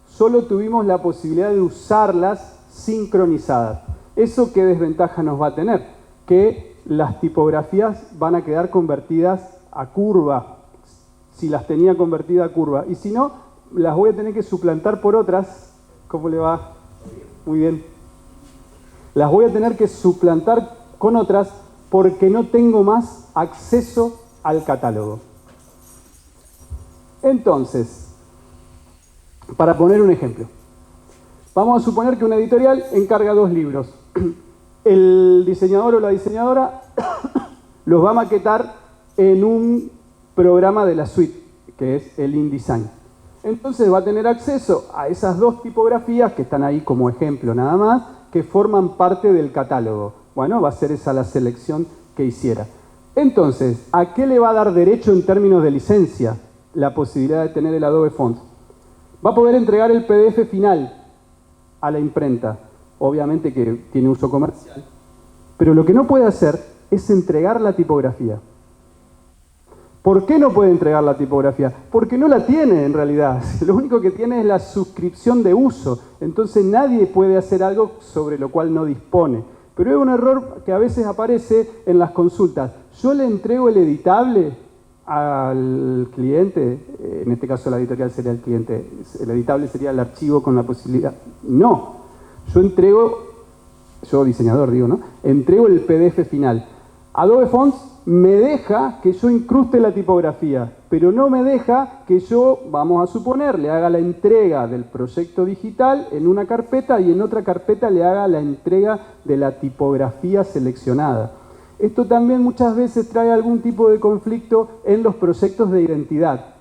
solo tuvimos la posibilidad de usarlas sincronizadas. ¿Eso qué desventaja nos va a tener? Que las tipografías van a quedar convertidas a curva, si las tenía convertidas a curva, y si no, las voy a tener que suplantar por otras. ¿Cómo le va? Muy bien. Las voy a tener que suplantar con otras porque no tengo más acceso al catálogo. Entonces, para poner un ejemplo, vamos a suponer que una editorial encarga 2 libros. El diseñador o la diseñadora los va a maquetar en un programa de la suite, que es el InDesign. Entonces va a tener acceso a esas 2 tipografías que están ahí como ejemplo nada más, que forman parte del catálogo. Bueno, va a ser esa la selección que hiciera. Entonces, ¿a qué le va a dar derecho en términos de licencia la posibilidad de tener el Adobe Fonts? Va a poder entregar el PDF final a la imprenta, obviamente que tiene uso comercial, pero lo que no puede hacer es entregar la tipografía. ¿Por qué no puede entregar la tipografía? Porque no la tiene en realidad, lo único que tiene es la suscripción de uso, entonces nadie puede hacer algo sobre lo cual no dispone. Pero es un error que a veces aparece en las consultas. Yo le entrego el editable al cliente, en este caso la editorial sería el cliente, el editable sería el archivo con la posibilidad. No, yo diseñador digo, ¿no? Entrego el PDF final. Adobe Fonts me deja que yo incruste la tipografía, pero no me deja que yo, vamos a suponer, le haga la entrega del proyecto digital en una carpeta y en otra carpeta le haga la entrega de la tipografía seleccionada. Esto también muchas veces trae algún tipo de conflicto en los proyectos de identidad.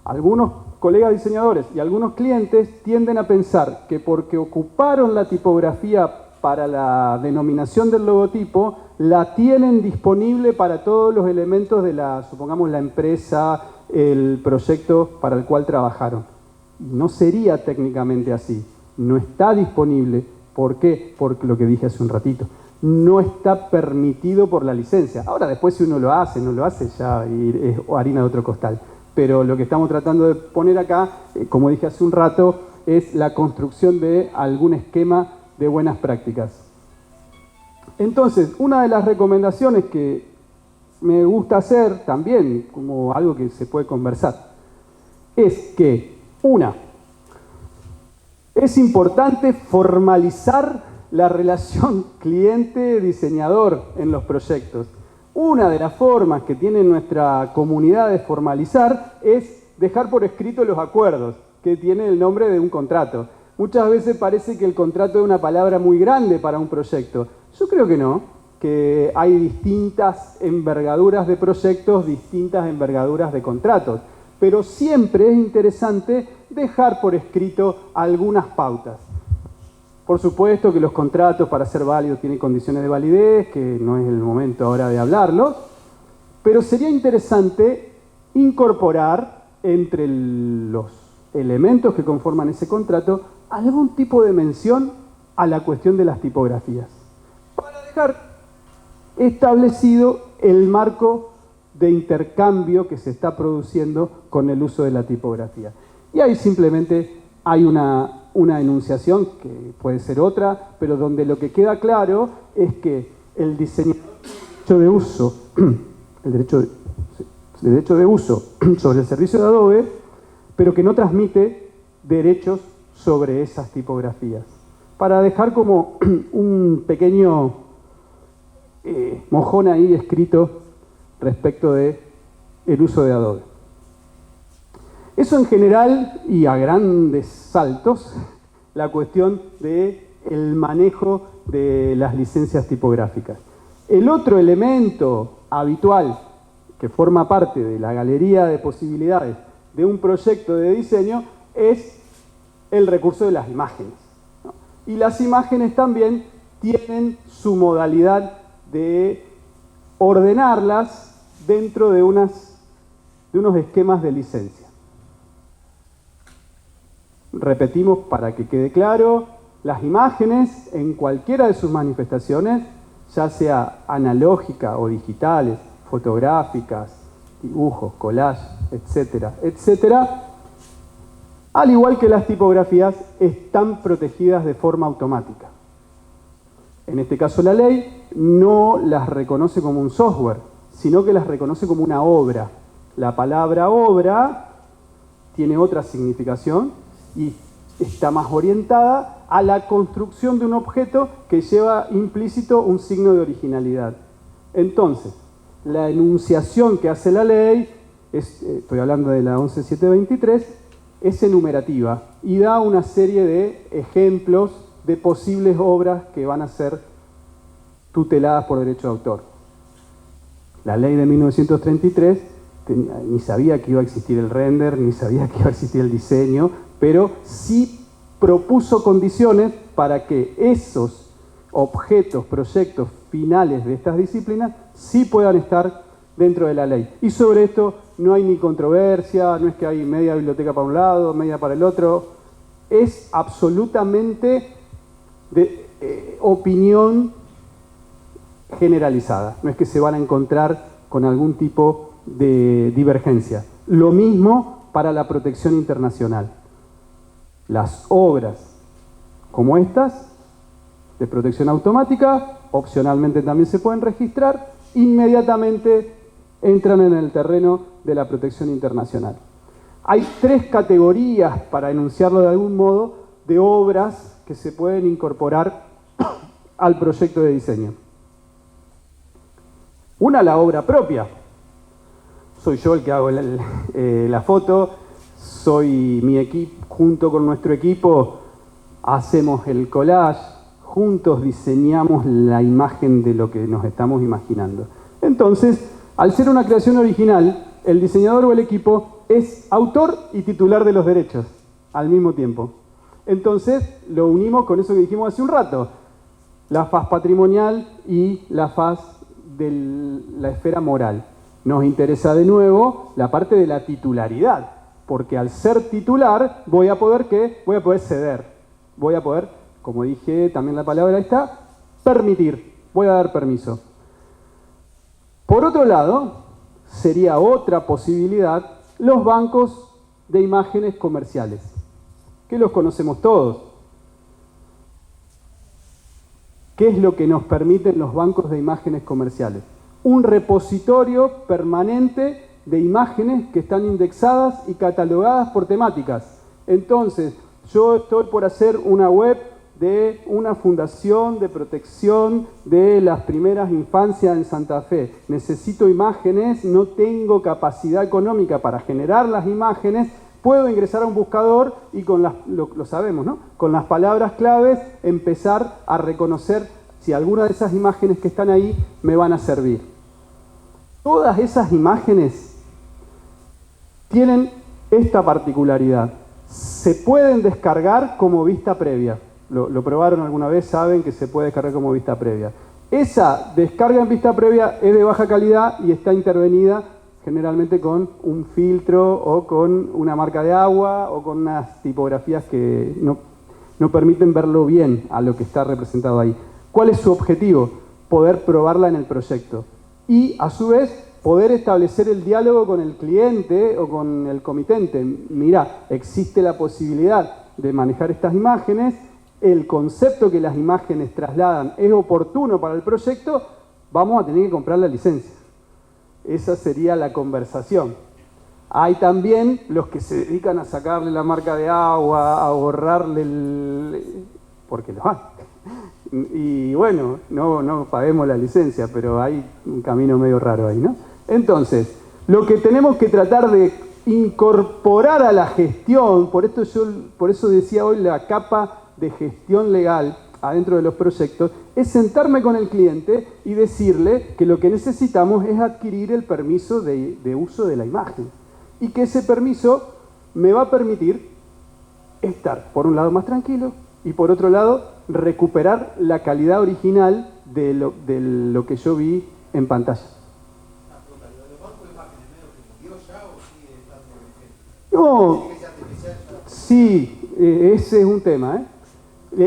Algunos colegas diseñadores y algunos clientes tienden a pensar que porque ocuparon la tipografía para la denominación del logotipo, la tienen disponible para todos los elementos de supongamos, la empresa, el proyecto para el cual trabajaron. No sería técnicamente así. No está disponible. ¿Por qué? Por lo que dije hace un ratito. No está permitido por la licencia. Ahora, después si uno lo hace, no lo hace, ya es harina de otro costal. Pero lo que estamos tratando de poner acá, como dije hace un rato, es la construcción de algún esquema de buenas prácticas. Entonces, una de las recomendaciones que me gusta hacer también, como algo que se puede conversar, es que, es importante formalizar la relación cliente-diseñador en los proyectos. Una de las formas que tiene nuestra comunidad de formalizar es dejar por escrito los acuerdos, que tienen el nombre de un contrato. Muchas veces parece que el contrato es una palabra muy grande para un proyecto. Yo creo que no, que hay distintas envergaduras de proyectos, distintas envergaduras de contratos. Pero siempre es interesante dejar por escrito algunas pautas. Por supuesto que los contratos para ser válidos tienen condiciones de validez, que no es el momento ahora de hablarlos, pero sería interesante incorporar entre los elementos que conforman ese contrato algún tipo de mención a la cuestión de las tipografías, para dejar establecido el marco de intercambio que se está produciendo con el uso de la tipografía. Y ahí simplemente hay una enunciación, que puede ser otra, pero donde lo que queda claro es que el diseñador de uso, el derecho de uso sobre el servicio de Adobe, pero que no transmite derechos sobre esas tipografías. Para dejar como un pequeño mojón ahí escrito respecto de el uso de Adobe. Eso en general y a grandes saltos, la cuestión del manejo de las licencias tipográficas. El otro elemento habitual que forma parte de la galería de posibilidades de un proyecto de diseño es el recurso de las imágenes, ¿no? Y las imágenes también tienen su modalidad de ordenarlas dentro de unos esquemas de licencia. Repetimos para que quede claro, las imágenes en cualquiera de sus manifestaciones, ya sea analógica o digitales, fotográficas, dibujos, collage, etcétera, etcétera, al igual que las tipografías, están protegidas de forma automática. En este caso la ley no las reconoce como un software, sino que las reconoce como una obra. La palabra obra tiene otra significación y está más orientada a la construcción de un objeto que lleva implícito un signo de originalidad. Entonces, la enunciación que hace la ley, estoy hablando de la 11723, es enumerativa y da una serie de ejemplos de posibles obras que van a ser tuteladas por derecho de autor. La ley de 1933 ni sabía que iba a existir el render, ni sabía que iba a existir el diseño, pero sí propuso condiciones para que esos objetos, proyectos finales de estas disciplinas sí puedan estar dentro de la ley. Y sobre esto no hay ni controversia, no es que hay media biblioteca para un lado, media para el otro. Es absolutamente de opinión generalizada. No es que se van a encontrar con algún tipo de divergencia. Lo mismo para la protección internacional. Las obras como estas, de protección automática, opcionalmente también se pueden registrar, inmediatamente entran en el terreno de la protección internacional. Hay 3 categorías, para enunciarlo de algún modo, de obras que se pueden incorporar al proyecto de diseño. Una, la obra propia. Soy yo el que hago la foto, soy mi equipo, junto con nuestro equipo hacemos el collage, juntos diseñamos la imagen de lo que nos estamos imaginando. Entonces, al ser una creación original, el diseñador o el equipo es autor y titular de los derechos al mismo tiempo. Entonces, lo unimos con eso que dijimos hace un rato, la faz patrimonial y la faz de la esfera moral. Nos interesa de nuevo la parte de la titularidad, porque al ser titular voy a poder ceder, voy a poder, como dije, también la palabra está, permitir, voy a dar permiso. Por otro lado, sería otra posibilidad los bancos de imágenes comerciales, que los conocemos todos. ¿Qué es lo que nos permiten los bancos de imágenes comerciales? Un repositorio permanente de imágenes que están indexadas y catalogadas por temáticas. Entonces, yo estoy por hacer una web de una fundación de protección de las primeras infancias en Santa Fe. Necesito imágenes, no tengo capacidad económica para generar las imágenes, puedo ingresar a un buscador y con lo sabemos, ¿no? Con las palabras claves empezar a reconocer si alguna de esas imágenes que están ahí me van a servir. Todas esas imágenes tienen esta particularidad. Se pueden descargar como vista previa. Lo probaron alguna vez, saben que se puede descargar como vista previa. Esa descarga en vista previa es de baja calidad y está intervenida generalmente con un filtro o con una marca de agua o con unas tipografías que no permiten verlo bien a lo que está representado ahí. ¿Cuál es su objetivo? Poder probarla en el proyecto y, a su vez, poder establecer el diálogo con el cliente o con el comitente. Mira, existe la posibilidad de manejar estas imágenes, el concepto que las imágenes trasladan es oportuno para el proyecto, vamos a tener que comprar la licencia. Esa sería la conversación. Hay también los que se dedican a sacarle la marca de agua, a borrarle porque los hay. Y bueno, no paguemos la licencia, pero hay un camino medio raro ahí, ¿no? Entonces, lo que tenemos que tratar de incorporar a la gestión, por eso decía hoy la capa de gestión legal, adentro de los proyectos, es sentarme con el cliente y decirle que lo que necesitamos es adquirir el permiso de uso de la imagen. Y que ese permiso me va a permitir estar, por un lado, más tranquilo y por otro lado, recuperar la calidad original de lo que yo vi en pantalla. No, sí, ese es un tema.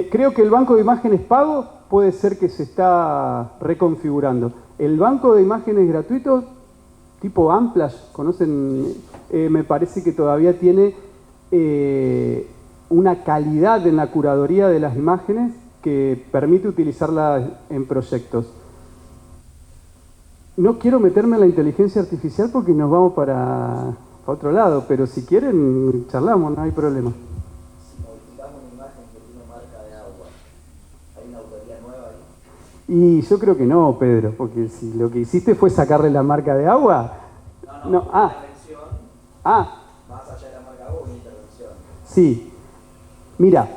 Creo que el banco de imágenes pago puede ser que se está reconfigurando. El banco de imágenes gratuitos, tipo Amplash, ¿conocen? Me parece que todavía tiene una calidad en la curaduría de las imágenes que permite utilizarlas en proyectos. No quiero meterme en la inteligencia artificial porque nos vamos para otro lado, pero si quieren charlamos, no hay problema. Si modificamos una imagen que tiene marca de agua, ¿hay una autoría nueva ahí? Y yo creo que no, Pedro, porque si lo que hiciste fue sacarle la marca de agua... No. Una intervención, más allá de la marca de agua, una intervención. Sí. Mira,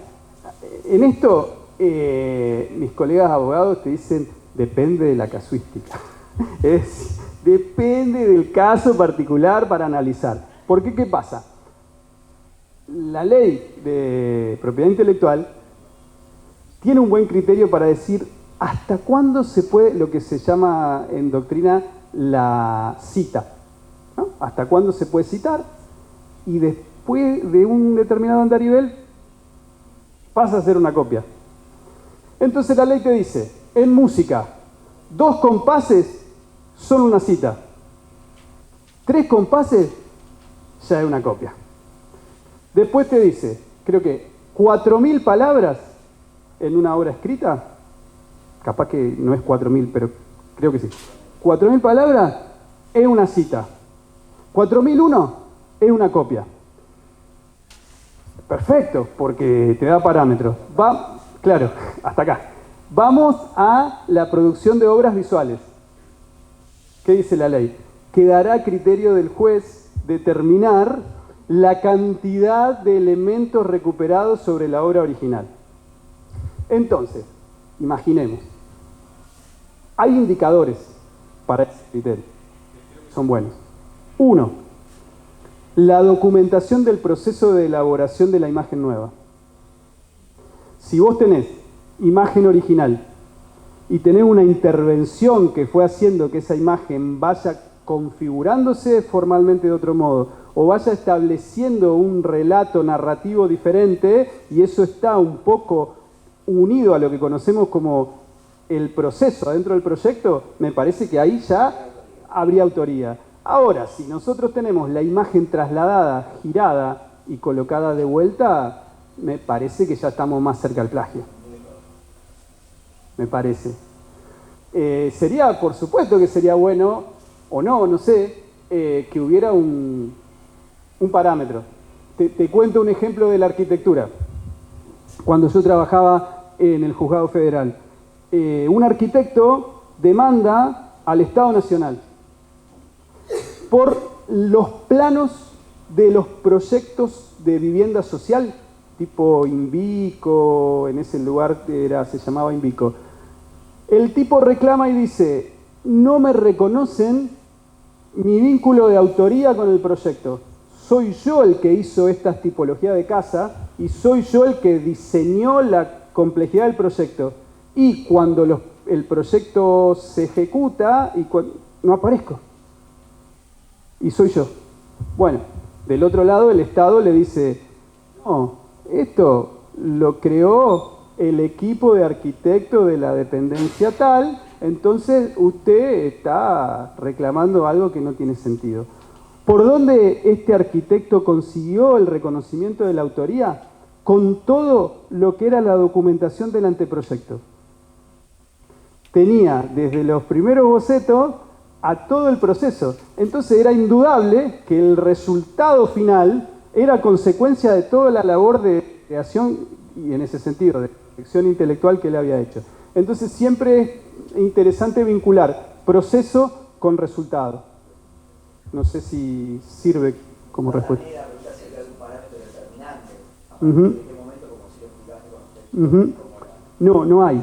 en esto mis colegas abogados te dicen, depende de la casuística. Depende del caso particular para analizar. Porque, ¿qué pasa? La ley de propiedad intelectual tiene un buen criterio para decir hasta cuándo se puede, lo que se llama en doctrina, la cita, ¿no? Hasta cuándo se puede citar y después de un determinado andarivel pasa a ser una copia. Entonces la ley te dice, en música, 2 compases son una cita. 3 compases ya es una copia. Después te dice, creo que 4.000 palabras en una obra escrita, capaz que no es 4.000, pero creo que sí. 4.000 palabras es una cita. 4.001 es una copia. Perfecto, porque te da parámetros. Claro, hasta acá. Vamos a la producción de obras visuales. ¿Qué dice la ley? Quedará a criterio del juez determinar la cantidad de elementos recuperados sobre la obra original. Entonces, imaginemos, hay indicadores para ese criterio. Son buenos. 1. La documentación del proceso de elaboración de la imagen nueva. Si vos tenés imagen original y tenés una intervención que fue haciendo que esa imagen vaya configurándose formalmente de otro modo o vaya estableciendo un relato narrativo diferente y eso está un poco unido a lo que conocemos como el proceso adentro del proyecto, me parece que ahí ya habría autoría. Ahora, si nosotros tenemos la imagen trasladada, girada y colocada de vuelta, me parece que ya estamos más cerca al plagio. Me parece. Sería, por supuesto que sería bueno, o no sé, que hubiera un parámetro. Te cuento un ejemplo de la arquitectura. Cuando yo trabajaba en el Juzgado Federal, un arquitecto demanda al Estado Nacional por los planos de los proyectos de vivienda social, tipo Invico, en ese lugar se llamaba Invico. El tipo reclama y dice, no me reconocen mi vínculo de autoría con el proyecto. Soy yo el que hizo esta tipología de casa y soy yo el que diseñó la complejidad del proyecto. Y cuando el proyecto se ejecuta, no aparezco. Y soy yo. Bueno, del otro lado el Estado le dice, no, esto lo creó el equipo de arquitectos de la dependencia tal, entonces usted está reclamando algo que no tiene sentido. ¿Por dónde este arquitecto consiguió el reconocimiento de la autoría? Con todo lo que era la documentación del anteproyecto. Tenía desde los primeros bocetos a todo el proceso. Entonces era indudable que el resultado final era consecuencia de toda la labor de creación y en ese sentido de dirección intelectual que él había hecho. Entonces siempre es interesante vincular proceso con resultado. No sé si sirve como respuesta. Es un parámetro determinante. ¿En qué momento, como si lo explicaste con usted? No, no hay.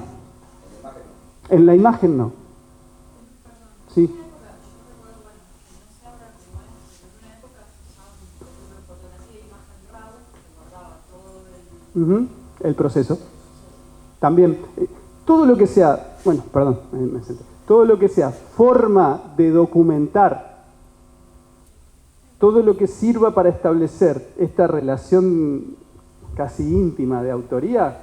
En la imagen no. Sí. El proceso. También, todo lo que sea, bueno, perdón, me senté. Todo lo que sea forma de documentar, todo lo que sirva para establecer esta relación casi íntima de autoría,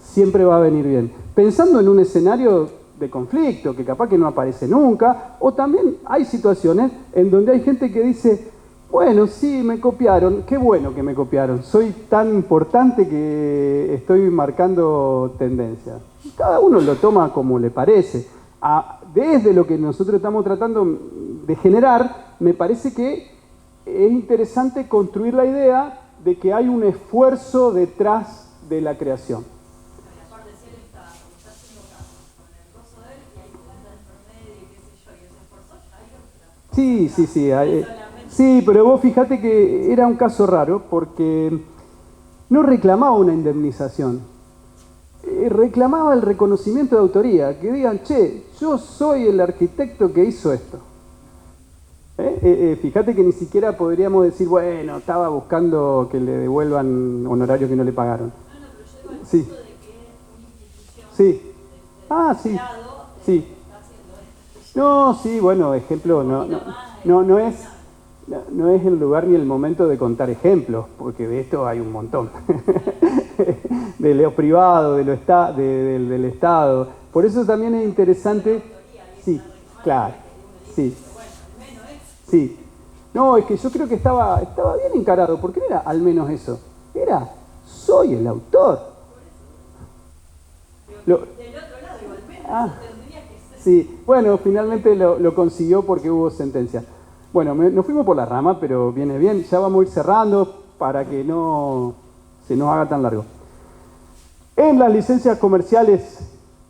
siempre va a venir bien. Pensando en un escenario de conflicto, que capaz que no aparece nunca, o también hay situaciones en donde hay gente que dice, bueno, sí, me copiaron, qué bueno que me copiaron, soy tan importante que estoy marcando tendencia. Cada uno lo toma como le parece. Desde lo que nosotros estamos tratando de generar, me parece que es interesante construir la idea de que hay un esfuerzo detrás de la creación. Sí, sí, sí. Sí, pero vos fíjate que era un caso raro porque no reclamaba una indemnización. Reclamaba el reconocimiento de autoría, que digan, che, yo soy el arquitecto que hizo esto. Fíjate que ni siquiera podríamos decir, bueno, estaba buscando que le devuelvan honorarios que no le pagaron. Sí. Sí. Ah, sí. Sí. No, sí, bueno, ejemplo, no es el lugar ni el momento de contar ejemplos, porque de esto hay un montón. De lo privado, del Estado. Por eso también es interesante. Sí, claro. Sí. Sí. No, es que yo creo que estaba bien encarado, porque no era al menos eso. Era, soy el autor. Del otro lado, igualmente. Sí, bueno, finalmente lo consiguió porque hubo sentencia. Bueno, nos fuimos por la rama, pero viene bien. Ya vamos a ir cerrando para que no se nos haga tan largo. En las licencias comerciales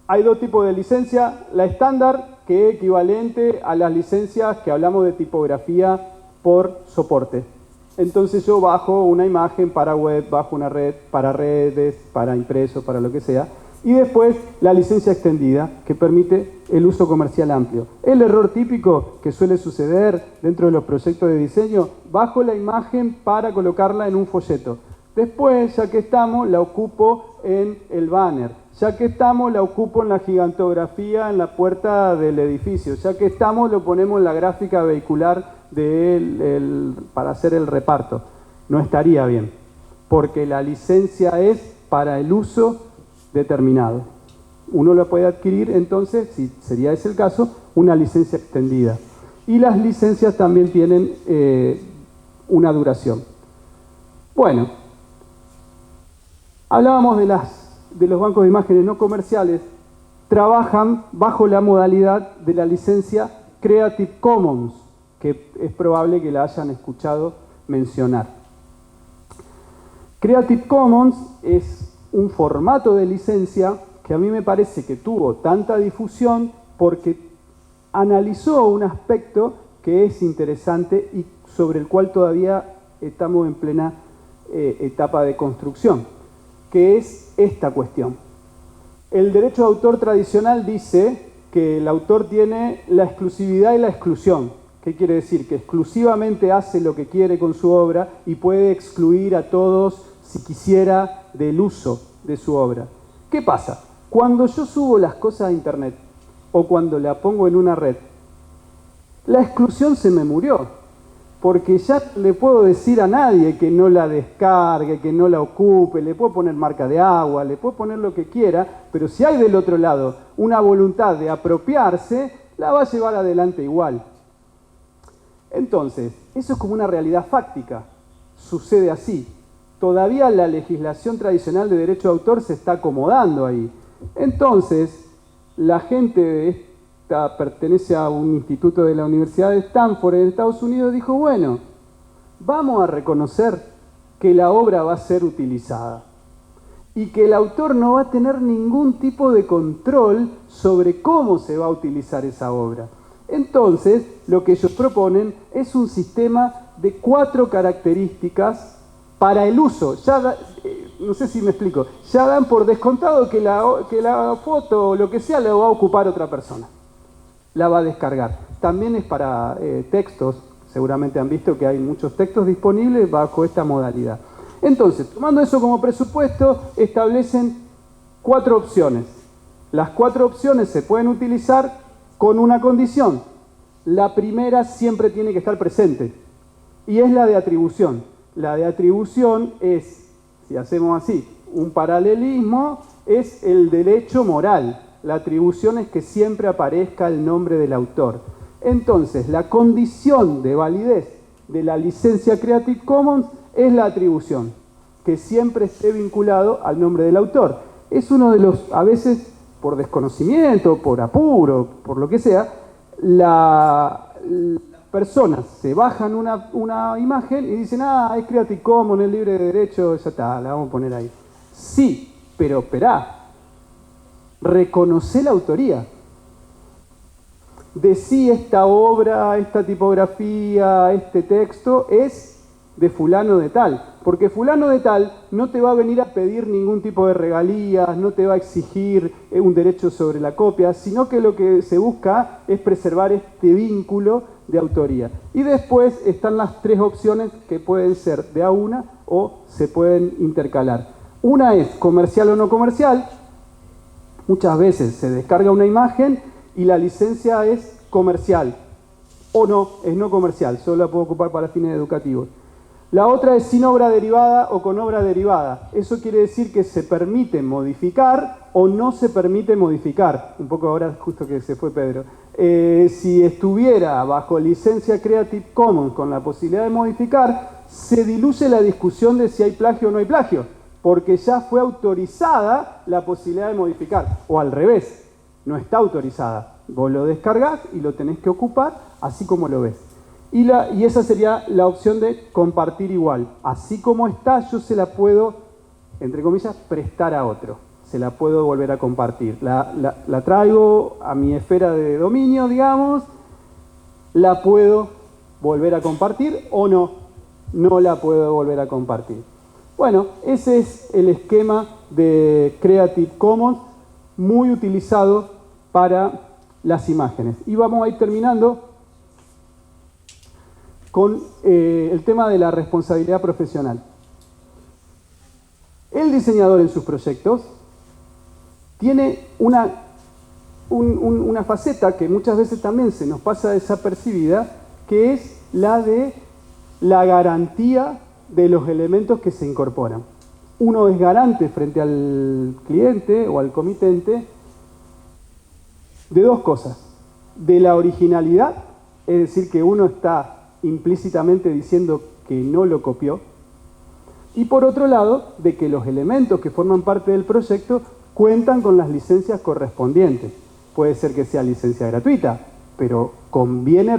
hay dos tipos de licencia. La estándar, que es equivalente a las licencias que hablamos de tipografía por soporte. Entonces yo bajo una imagen para web, bajo una red, para redes, para impreso, para lo que sea. Y después la licencia extendida, que permite el uso comercial amplio. El error típico que suele suceder dentro de los proyectos de diseño, bajo la imagen para colocarla en un folleto. Después, ya que estamos, la ocupo en el banner. Ya que estamos, la ocupo en la gigantografía en la puerta del edificio. Ya que estamos, lo ponemos en la gráfica vehicular para hacer el reparto. No estaría bien, porque la licencia es para el uso determinado. Uno lo puede adquirir, entonces, si sería ese el caso, una licencia extendida. Y las licencias también tienen una duración. Bueno, hablábamos de los bancos de imágenes no comerciales. Trabajan bajo la modalidad de la licencia Creative Commons, que es probable que la hayan escuchado mencionar. Creative Commons es un formato de licencia que a mí me parece que tuvo tanta difusión porque analizó un aspecto que es interesante y sobre el cual todavía estamos en plena etapa de construcción, que es esta cuestión. El derecho de autor tradicional dice que el autor tiene la exclusividad y la exclusión. ¿Qué quiere decir? Que exclusivamente hace lo que quiere con su obra y puede excluir a todos, si quisiera, del uso de su obra. ¿Qué pasa? Cuando yo subo las cosas a internet o cuando la pongo en una red, la exclusión se me murió, porque ya le puedo decir a nadie que no la descargue, que no la ocupe, le puedo poner marca de agua, le puedo poner lo que quiera, pero si hay del otro lado una voluntad de apropiarse, la va a llevar adelante igual. Entonces, eso es como una realidad fáctica, sucede así. Todavía la legislación tradicional de derecho de autor se está acomodando ahí. Entonces, la gente de esta pertenece a un instituto de la Universidad de Stanford en Estados Unidos, dijo, bueno, vamos a reconocer que la obra va a ser utilizada y que el autor no va a tener ningún tipo de control sobre cómo se va a utilizar esa obra. Entonces, lo que ellos proponen es un sistema de 4 características para el uso. Ya no sé si me explico, ya dan por descontado que la foto o lo que sea la va a ocupar otra persona, la va a descargar. También es para textos, seguramente han visto que hay muchos textos disponibles bajo esta modalidad. Entonces, tomando eso como presupuesto, establecen 4 opciones. Las 4 opciones se pueden utilizar con una condición. La primera siempre tiene que estar presente, y es la de atribución. La de atribución es, si hacemos así, un paralelismo, es el derecho moral. La atribución es que siempre aparezca el nombre del autor. Entonces, la condición de validez de la licencia Creative Commons es la atribución, que siempre esté vinculado al nombre del autor. Es uno de los, a veces, por desconocimiento, por apuro, por lo que sea, las personas se bajan una imagen y dicen, es Creative Commons, es libre de derecho, ya está, la vamos a poner ahí. Sí, pero esperá, reconoce la autoría. Decí esta obra, esta tipografía, este texto es de fulano de tal, porque fulano de tal no te va a venir a pedir ningún tipo de regalías, no te va a exigir un derecho sobre la copia, sino que lo que se busca es preservar este vínculo de autoría. Y después están las 3 opciones que pueden ser de a una o se pueden intercalar. Una es comercial o no comercial. Muchas veces se descarga una imagen y la licencia es comercial, o no, es no comercial, solo la puedo ocupar para fines educativos. La otra es sin obra derivada o con obra derivada. Eso quiere decir que se permite modificar o no se permite modificar. Un poco ahora, justo que se fue Pedro. Si estuviera bajo licencia Creative Commons con la posibilidad de modificar, se diluye la discusión de si hay plagio o no hay plagio, porque ya fue autorizada la posibilidad de modificar. O al revés, no está autorizada. Vos lo descargás y lo tenés que ocupar así como lo ves. Y esa sería la opción de compartir igual. Así como está, yo se la puedo, entre comillas, prestar a otro. Se la puedo volver a compartir. La traigo a mi esfera de dominio, digamos, la puedo volver a compartir o no. No la puedo volver a compartir. Bueno, ese es el esquema de Creative Commons muy utilizado para las imágenes. Y vamos a ir terminando con el tema de la responsabilidad profesional. El diseñador en sus proyectos tiene una faceta que muchas veces también se nos pasa desapercibida, que es la de la garantía de los elementos que se incorporan. Uno es garante frente al cliente o al comitente de 2 cosas. De la originalidad, es decir, que uno está implícitamente diciendo que no lo copió, y por otro lado, de que los elementos que forman parte del proyecto cuentan con las licencias correspondientes. Puede ser que sea licencia gratuita, pero conviene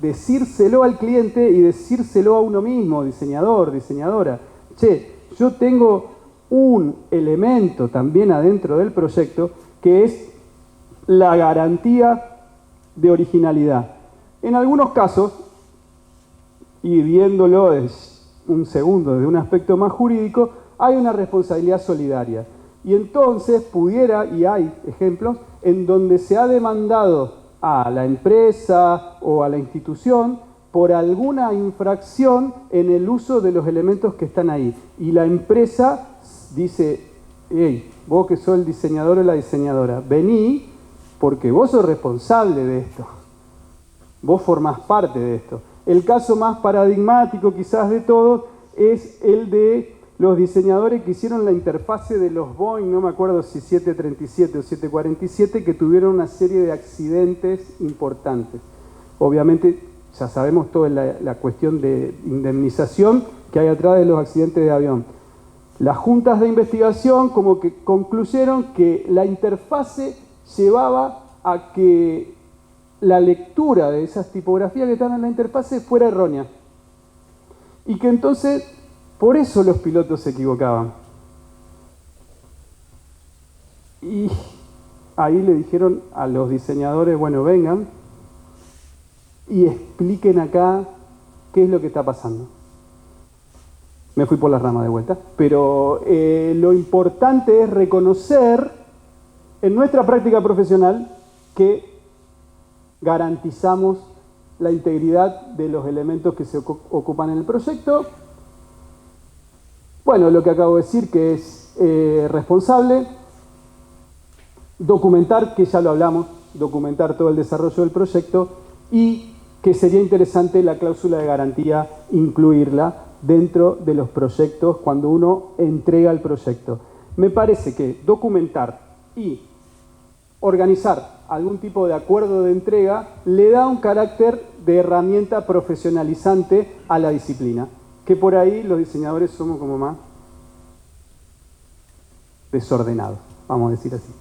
decírselo al cliente y decírselo a uno mismo, diseñador, diseñadora. Che, yo tengo un elemento también adentro del proyecto que es la garantía de originalidad. En algunos casos, y viéndolo un segundo desde un aspecto más jurídico, hay una responsabilidad solidaria. Y entonces pudiera, y hay ejemplos, en donde se ha demandado a la empresa o a la institución por alguna infracción en el uso de los elementos que están ahí. Y la empresa dice, hey, vos que sos el diseñador o la diseñadora, vení porque vos sos responsable de esto. Vos formás parte de esto. El caso más paradigmático quizás de todos es el de los diseñadores que hicieron la interfase de los Boeing, no me acuerdo si 737 o 747, que tuvieron una serie de accidentes importantes. Obviamente ya sabemos toda la cuestión de indemnización que hay atrás de los accidentes de avión. Las juntas de investigación como que concluyeron que la interfase llevaba a que la lectura de esas tipografías que están en la interfase fuera errónea. Y que entonces, por eso los pilotos se equivocaban. Y ahí le dijeron a los diseñadores, bueno, vengan y expliquen acá qué es lo que está pasando. Me fui por la rama de vuelta. Pero lo importante es reconocer en nuestra práctica profesional que garantizamos la integridad de los elementos que se ocupan en el proyecto. Bueno, lo que acabo de decir, que es responsable, documentar, que ya lo hablamos, documentar todo el desarrollo del proyecto, y que sería interesante la cláusula de garantía incluirla dentro de los proyectos cuando uno entrega el proyecto. Me parece que documentar y organizar algún tipo de acuerdo de entrega le da un carácter de herramienta profesionalizante a la disciplina, que por ahí los diseñadores somos como más desordenados, vamos a decir así.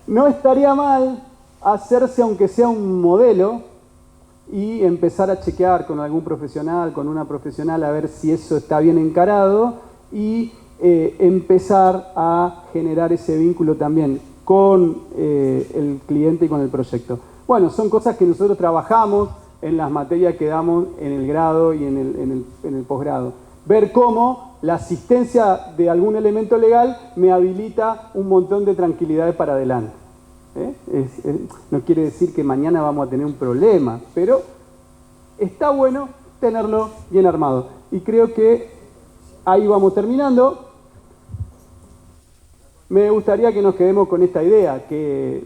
No estaría mal hacerse, aunque sea un modelo, y empezar a chequear con algún profesional, con una profesional, a ver si eso está bien encarado, y empezar a generar ese vínculo también con el cliente y con el proyecto. Bueno, son cosas que nosotros trabajamos en las materias que damos en el grado y en el posgrado. Ver cómo la asistencia de algún elemento legal me habilita un montón de tranquilidades para adelante. No quiere decir que mañana vamos a tener un problema, pero está bueno tenerlo bien armado. Y creo que ahí vamos terminando. Me gustaría que nos quedemos con esta idea, que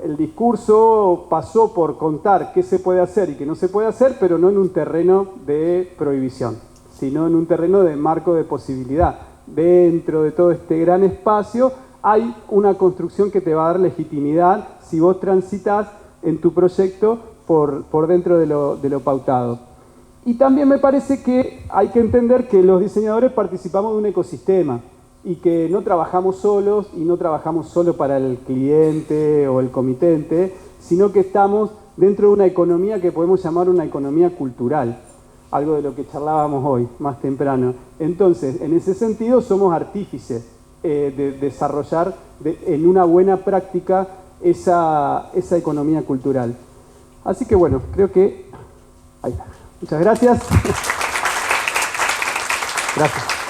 el discurso pasó por contar qué se puede hacer y qué no se puede hacer, pero no en un terreno de prohibición, sino en un terreno de marco de posibilidad. Dentro de todo este gran espacio hay una construcción que te va a dar legitimidad si vos transitas en tu proyecto por dentro de lo pautado. Y también me parece que hay que entender que los diseñadores participamos de un ecosistema y que no trabajamos solos y no trabajamos solo para el cliente o el comitente, sino que estamos dentro de una economía que podemos llamar una economía cultural, algo de lo que charlábamos hoy, más temprano. Entonces, en ese sentido, somos artífices de desarrollar en una buena práctica esa economía cultural. Así que bueno, creo que ahí está. Muchas gracias. Gracias.